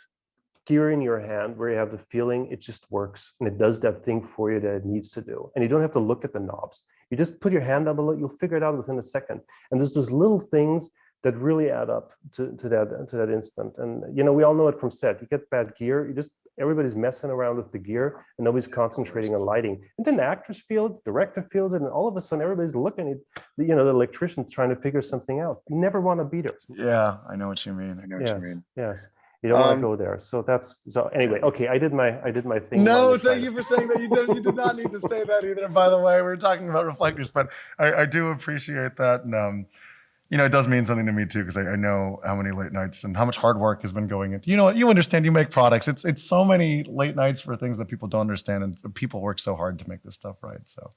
gear in your hand where you have the feeling it just works and it does that thing for you that it needs to do. And you don't have to look at the knobs. You just put your hand down below, you'll figure it out within a second. And there's those little things that really add up to that instant. And, you know, we all know it from set. You get bad gear, everybody's messing around with the gear and nobody's concentrating on lighting. And then the actors feel it, the director feels it, and all of a sudden everybody's looking at, you know, the electrician's trying to figure something out. You never want to beat her. Yeah, I know what you mean. Yes. You don't want to go there. So anyway, okay, I did my thing. No, thank you for saying that. You did not need to say that either. By the way, we were talking about reflectors, but I do appreciate that. And you know, it does mean something to me too, because I know how many late nights and how much hard work has been going into, you know, you understand, you make products. It's so many late nights for things that people don't understand, and people work so hard to make this stuff right. So.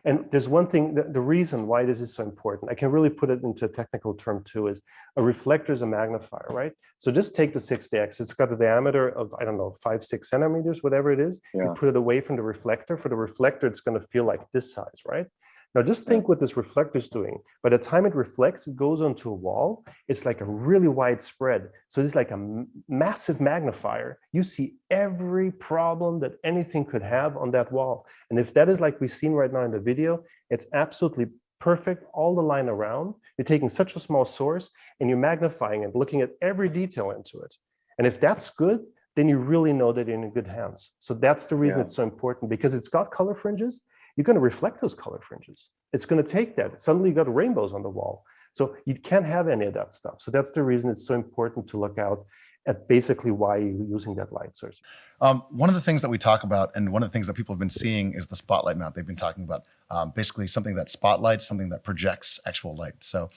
And there's one thing, the reason why this is so important, I can really put it into a technical term too, is a reflector is a magnifier, right? So just take the 60X, it's got a diameter of, I don't know, 5-6 centimeters, whatever it is. Yeah. You put it away from the reflector. For the reflector, it's going to feel like this size, right? Now just think what this reflector is doing. By the time it reflects, it goes onto a wall. It's like a really wide spread. So it's like a massive magnifier. You see every problem that anything could have on that wall. And if that is like we've seen right now in the video, it's absolutely perfect all the line around. You're taking such a small source and you're magnifying it, looking at every detail into it. And if that's good, then you really know that you're in good hands. So that's the reason it's so important, because it's got color fringes. You're going to reflect those color fringes. It's going to take that. Suddenly you got rainbows on the wall. So you can't have any of that stuff. So that's the reason it's so important to look out at basically why you're using that light source. One of the things that we talk about, and one of the things that people have been seeing, is the spotlight mount. They've been talking about basically something that spotlights, something that projects actual light. So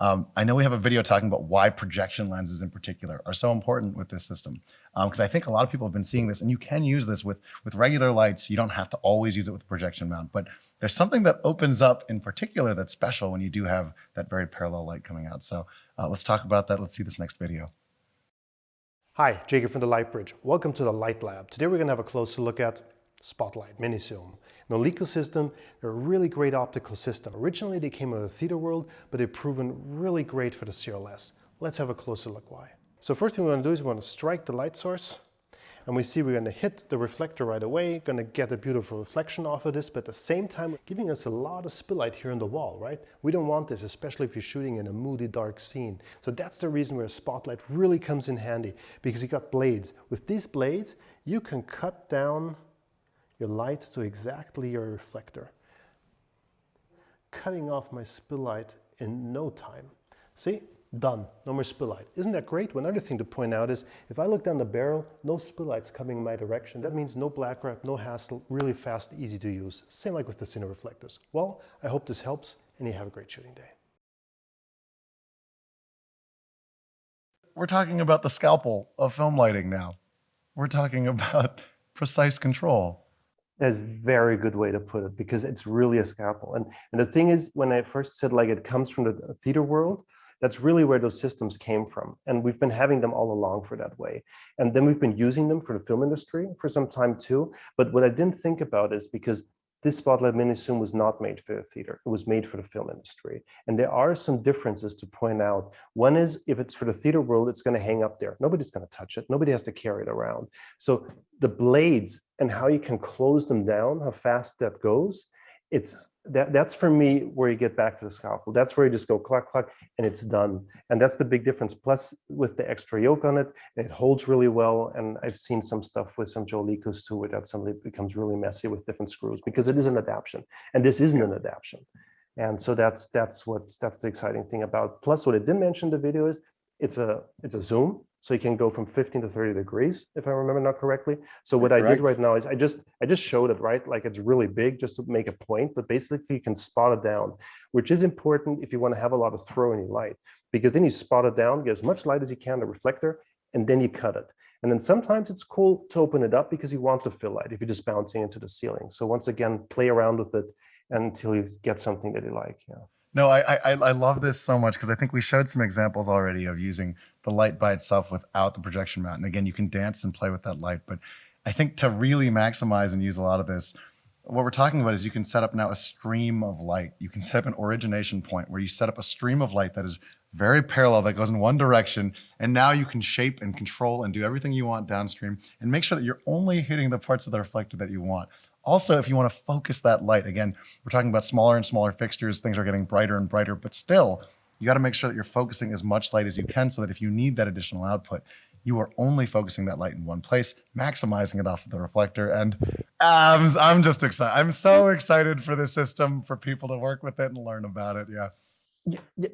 I know we have a video talking about why projection lenses in particular are so important with this system. Because I think a lot of people have been seeing this, and you can use this with regular lights. You don't have to always use it with a projection mount, but there's something that opens up in particular that's special when you do have that very parallel light coming out. So let's talk about that. Let's see this next video. Hi, Jakob from the Lightbridge. Welcome to the Light Lab. Today we're going to have a closer look at Spotlight Mini Zoom. Now, Leica system, they're a really great optical system. Originally they came out of the theater world, but they've proven really great for the CRLS. Let's have a closer look why. So first thing we want to do is we want to strike the light source, and we see we're going to hit the reflector right away, going to get a beautiful reflection off of this, but at the same time giving us a lot of spill light here on the wall, right? We don't want this, especially if you're shooting in a moody, dark scene. So that's the reason where a spotlight really comes in handy, because you got blades. With these blades, you can cut down your light to exactly your reflector, cutting off my spill light in no time. See? Done. No more spill light. Isn't that great? One other thing to point out is if I look down the barrel, no spill light's coming in my direction. That means no black wrap, no hassle, really fast, easy to use. Same like with the cine reflectors. Well, I hope this helps and you have a great shooting day. We're talking about the scalpel of film lighting now. We're talking about precise control. That's a very good way to put it, because it's really a scalpel. And the thing is, when I first said like it comes from the theater world, that's really where those systems came from. And we've been having them all along for that way. And then we've been using them for the film industry for some time too. But what I didn't think about is because this Spotlight Mini Zoom was not made for the theater. It was made for the film industry. And there are some differences to point out. One is if it's for the theater world, it's going to hang up there. Nobody's going to touch it. Nobody has to carry it around. So the blades and how you can close them down, how fast that goes, that's for me where you get back to the scalpel. That's where you just go clack, clack, and it's done. And that's the big difference. Plus, with the extra yoke on it, it holds really well. And I've seen some stuff with some Joe Licos too, where that suddenly becomes really messy with different screws, because it is an adaptation, and this isn't an adaptation. And so that's the exciting thing about. Plus, what I didn't mention in the video is it's a zoom. So you can go from 15 to 30 degrees, if I remember not correctly. So what I did right now is I just showed it, right? Like it's really big just to make a point, but basically you can spot it down, which is important if you want to have a lot of throw in your light, because then you spot it down, get as much light as you can, the reflector, and then you cut it. And then sometimes it's cool to open it up because you want to fill light if you're just bouncing into the ceiling. So once again, play around with it until you get something that you like. Yeah. No, I love this so much because I think we showed some examples already of using the light by itself without the projection mount. And again, you can dance and play with that light. But I think to really maximize and use a lot of this, what we're talking about is you can set up now a stream of light. You can set up an origination point where you set up a stream of light that is very parallel, that goes in one direction. And now you can shape and control and do everything you want downstream and make sure that you're only hitting the parts of the reflector that you want. Also, if you want to focus that light, again, we're talking about smaller and smaller fixtures, things are getting brighter and brighter, but still, you got to make sure that you're focusing as much light as you can so that if you need that additional output, you are only focusing that light in one place, maximizing it off of the reflector. And I'm just excited. I'm so excited for this system, for people to work with it and learn about it. Yeah.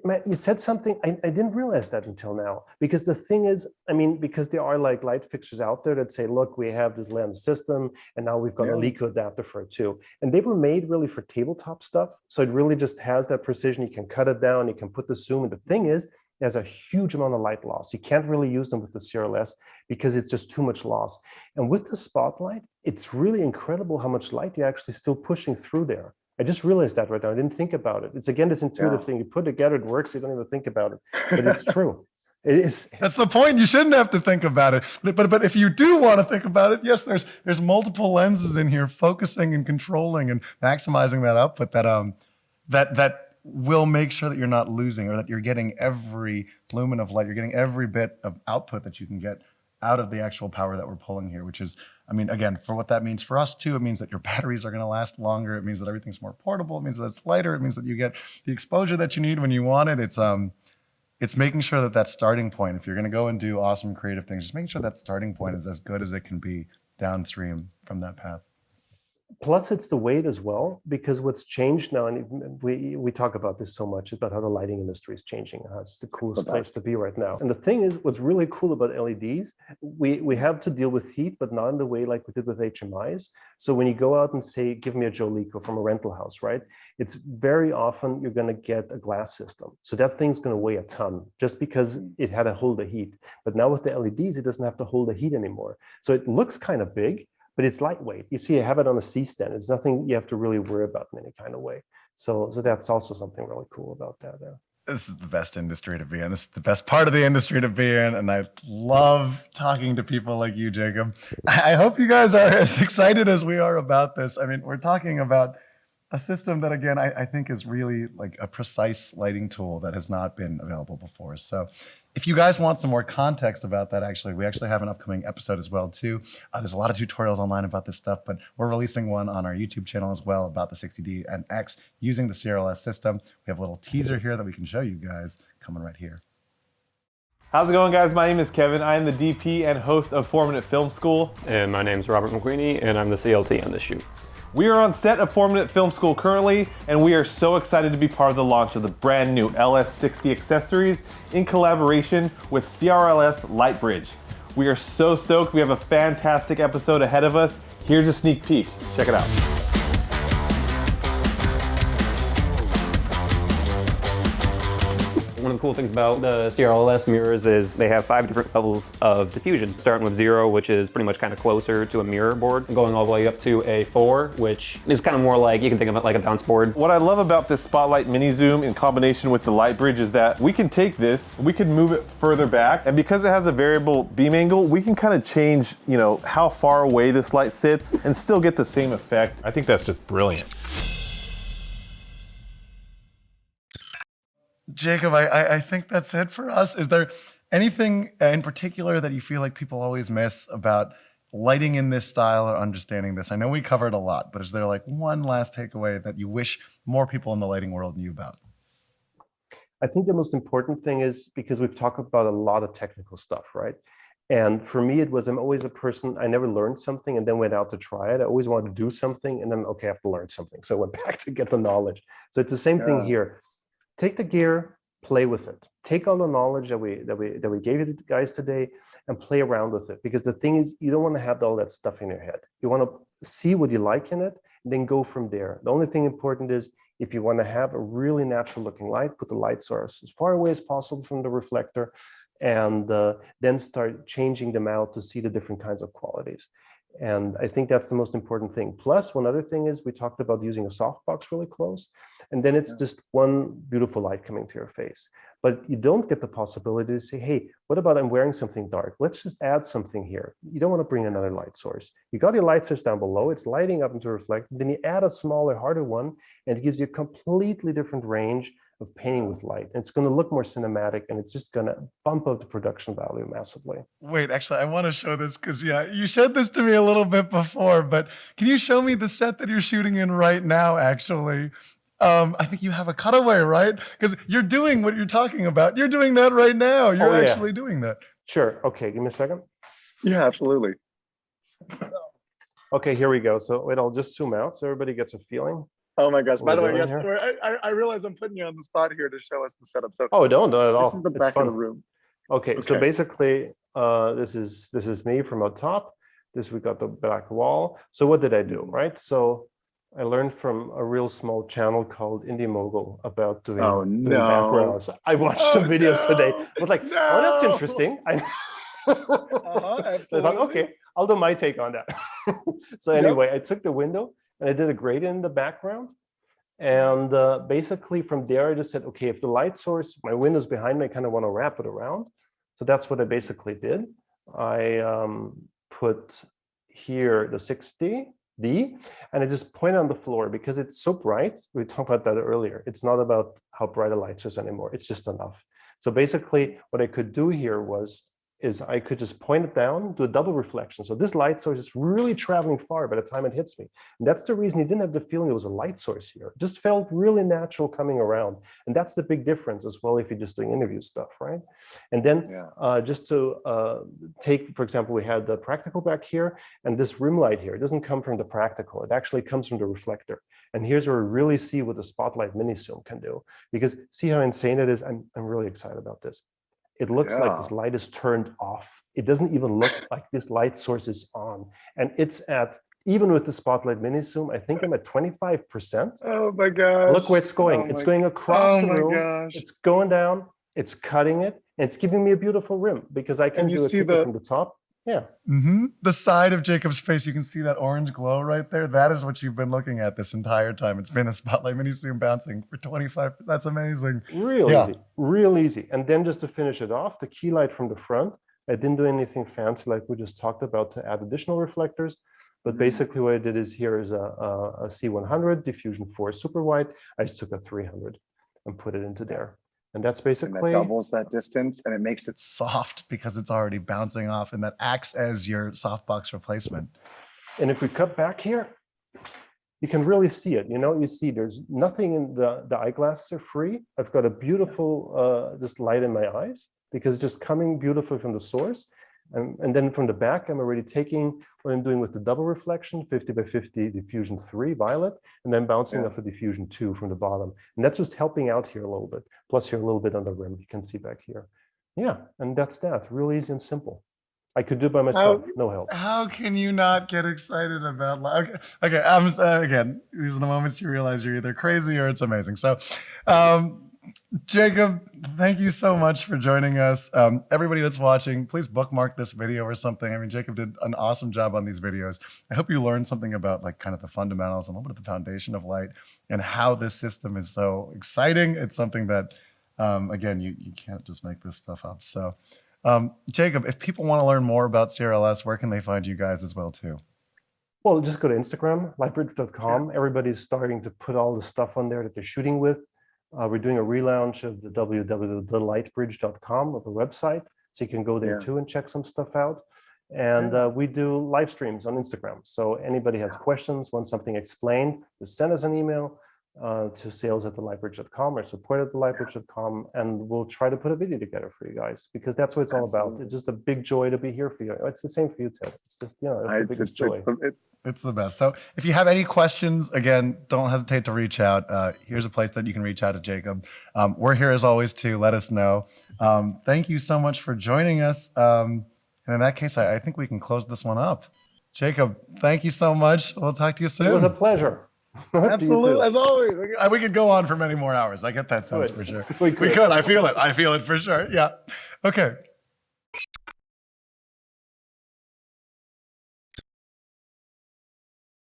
Matt, you said something, I didn't realize that until now, because the thing is, I mean, because there are like light fixtures out there that say, look, we have this lens system and now we've got a Leica adapter for it too. And they were made really for tabletop stuff. So it really just has that precision. You can cut it down, you can put the zoom. And the thing is, there's a huge amount of light loss. You can't really use them with the CRLS because it's just too much loss. And with the Spotlight, it's really incredible how much light you're actually still pushing through there. I just realized that right now. I didn't think about it. It's again this intuitive thing. You put it together, it works. You don't even think about it, but it's true. It is. That's the point. You shouldn't have to think about it. But if you do want to think about it, yes, there's multiple lenses in here, focusing and controlling and maximizing that output that will make sure that you're not losing, or that you're getting every lumen of light. You're getting every bit of output that you can get out of the actual power that we're pulling here, which is, I mean, again, for what that means for us too, it means that your batteries are going to last longer. It means that everything's more portable. It means that it's lighter. It means that you get the exposure that you need when you want it. It's making sure that that starting point, if you're going to go and do awesome creative things, just making sure that starting point is as good as it can be downstream from that path. Plus, it's the weight as well, because what's changed now, and we talk about this so much, about how the lighting industry is changing, how it's the coolest place to be right now. And the thing is, what's really cool about LEDs, we have to deal with heat, but not in the way like we did with HMIs. So when you go out and say, give me a Jolico from a rental house, right? It's very often you're going to get a glass system. So that thing's going to weigh a ton just because it had to hold the heat. But now with the LEDs, it doesn't have to hold the heat anymore. So it looks kind of big, but it's lightweight. You see, I have it on a C-stand. It's nothing you have to really worry about in any kind of way. So that's also something really cool about that. This is the best industry to be in. This is the best part of the industry to be in. And I love talking to people like you, Jakob. I hope you guys are as excited as we are about this. I mean, we're talking about a system that, again, I think is really like a precise lighting tool that has not been available before. So if you guys want some more context about that, we actually have an upcoming episode as well, too. There's a lot of tutorials online about this stuff, but we're releasing one on our YouTube channel as well about the 60D and X using the CRLS system. We have a little teaser here that we can show you guys coming right here. How's it going, guys? My name is Kevin. I am the DP and host of 4-Minute Film School. And my name's Robert McQueenie, and I'm the CLT on this shoot. We are on set of 4-Minute Film School currently, and we are so excited to be part of the launch of the brand new LS60 accessories in collaboration with CRLS Lightbridge. We are so stoked. We have a fantastic episode ahead of us. Here's a sneak peek. Check it out. One of the cool things about the CRLS mirrors is they have 5 different levels of diffusion, starting with 0, which is pretty much kind of closer to a mirror board, going all the way up to a 4, which is kind of more like, you can think of it like a bounce board. What I love about this Spotlight Mini Zoom in combination with the Lightbridge is that we can take this, we can move it further back, and because it has a variable beam angle, we can kind of change, how far away this light sits and still get the same effect. I think that's just brilliant. Jakob, I think that's it for us. Is there anything in particular that you feel like people always miss about lighting in this style or understanding this? I know we covered a lot, but is there like one last takeaway that you wish more people in the lighting world knew about? I think the most important thing is, because we've talked about a lot of technical stuff, right? And for me, it was, I'm always a person, I never learned something and then went out to try it. I always wanted to do something and then, okay, I have to learn something. So I went back to get the knowledge. So it's the same thing here. Take the gear, play with it. Take all the knowledge that we gave you guys today and play around with it. Because the thing is, you don't want to have all that stuff in your head. You want to see what you like in it and then go from there. The only thing important is, if you want to have a really natural looking light, put the light source as far away as possible from the reflector, and then start changing them out to see the different kinds of qualities. And I think that's the most important thing. Plus, one other thing is, we talked about using a softbox really close, and then it's just one beautiful light coming to your face. But you don't get the possibility to say, hey, what about I'm wearing something dark? Let's just add something here. You don't want to bring another light source. You got your light source down below, it's lighting up into reflect, then you add a smaller, harder one, and it gives you a completely different range of painting with light. And it's going to look more cinematic, and it's just going to bump up the production value massively. Wait, actually, I want to show this because, you showed this to me a little bit before, but can you show me the set that you're shooting in right now, actually? I think you have a cutaway, right? Because you're doing what you're talking about. You're doing that right now. You're actually doing that. Sure. Okay, give me a second. Yeah, absolutely. Okay, here we go. So wait, I'll just zoom out so everybody gets a feeling. Oh my gosh. By the way, yes, here? I realize I'm putting you on the spot here to show us the setup. So Don't at all. this is the It's back fun. of the room. Okay, so basically, this is me from up top. We got the back wall. So what did I do, right? So I learned from a real small channel called Indie Mogul about doing backgrounds. I watched some videos today. I was like, oh, that's interesting. So I thought, okay, I'll do my take on that. So anyway, I took the window and I did a gradient in the background. And basically from there, I just said, okay, if the light source, my window's behind me, I kind of want to wrap it around. So that's what I basically did. I put here the 60D, and I just pointed on the floor because it's so bright. We talked about that earlier. It's not about how bright a light source anymore. It's just enough. So basically what I could do here was is I could just point it down, do a double reflection. So this light source is really traveling far by the time it hits me. And that's the reason you didn't have the feeling there was a light source here. It just felt really natural coming around. And that's the big difference as well if you're just doing interview stuff, right? And then just to take, for example, we had the practical back here, and this rim light here, it doesn't come from the practical. It actually comes from the reflector. And here's where we really see what the Spotlight mini zoom can do. Because see how insane it is? I'm really excited about this. It looks like this light is turned off. It doesn't even look like this light source is on. And it's at, even with the Spotlight mini zoom, I think I'm at 25%. Oh my gosh. Look where it's going. It's going across the room. Gosh. It's going down. It's cutting it. And it's giving me a beautiful rim because I can do it from the top. Yeah. The side of Jacob's face, you can see that orange glow right there. That is what you've been looking at this entire time. It's been a Spotlight mini zoom bouncing for 25. That's amazing. Real easy. And then just to finish it off, the key light from the front, I didn't do anything fancy like we just talked about to add additional reflectors. But basically what I did is here is a C100 diffusion 4 super wide. I just took a 300 and put it into there. And that's basically, and that doubles that distance and it makes it soft because it's already bouncing off, and that acts as your softbox replacement. And if we cut back here, you can really see it. You know, you see there's nothing in the eyeglasses are free. I've got a beautiful just light in my eyes because it's just coming beautifully from the source. And then from the back, I'm already taking what I'm doing with the double reflection, 50 by 50 diffusion 3 violet, and then bouncing off a diffusion 2 from the bottom. And that's just helping out here a little bit. Plus here a little bit on the rim, you can see back here. Yeah, and that's that. Really easy and simple. I could do it by myself, no help. How can you not get excited about life? Okay, again, these are the moments you realize you're either crazy or it's amazing. So, Jakob, thank you so much for joining us. Everybody that's watching, please bookmark this video or something. I mean, Jakob did an awesome job on these videos. I hope you learned something about like kind of the fundamentals and a little bit of the foundation of light and how this system is so exciting. It's something that, again, you can't just make this stuff up. So, Jakob, if people want to learn more about CRLS, where can they find you guys as well too? Well, just go to Instagram, lightbridge.com. Everybody's starting to put all the stuff on there that they're shooting with. We're doing a relaunch of the www.lightbridge.com of the website. So you can go there too and check some stuff out. And we do live streams on Instagram. So anybody has questions, wants something explained, just send us an email to sales@lightbridge.com or support@lightbridge.com. And we'll try to put a video together for you guys because that's what it's all about. It's just a big joy to be here for you. It's the same for you, Ted. It's just, you know, it's the biggest joy. It's the best. So if you have any questions, again, don't hesitate to reach out. Here's a place that you can reach out to Jakob. We're here as always to let us know. Thank you so much for joining us. And in that case, I think we can close this one up. Jakob, thank you so much. We'll talk to you soon. It was a pleasure. Absolutely, as always. We could go on for many more hours. I get that sense for sure. We could. I feel it. I feel it for sure. Yeah. Okay.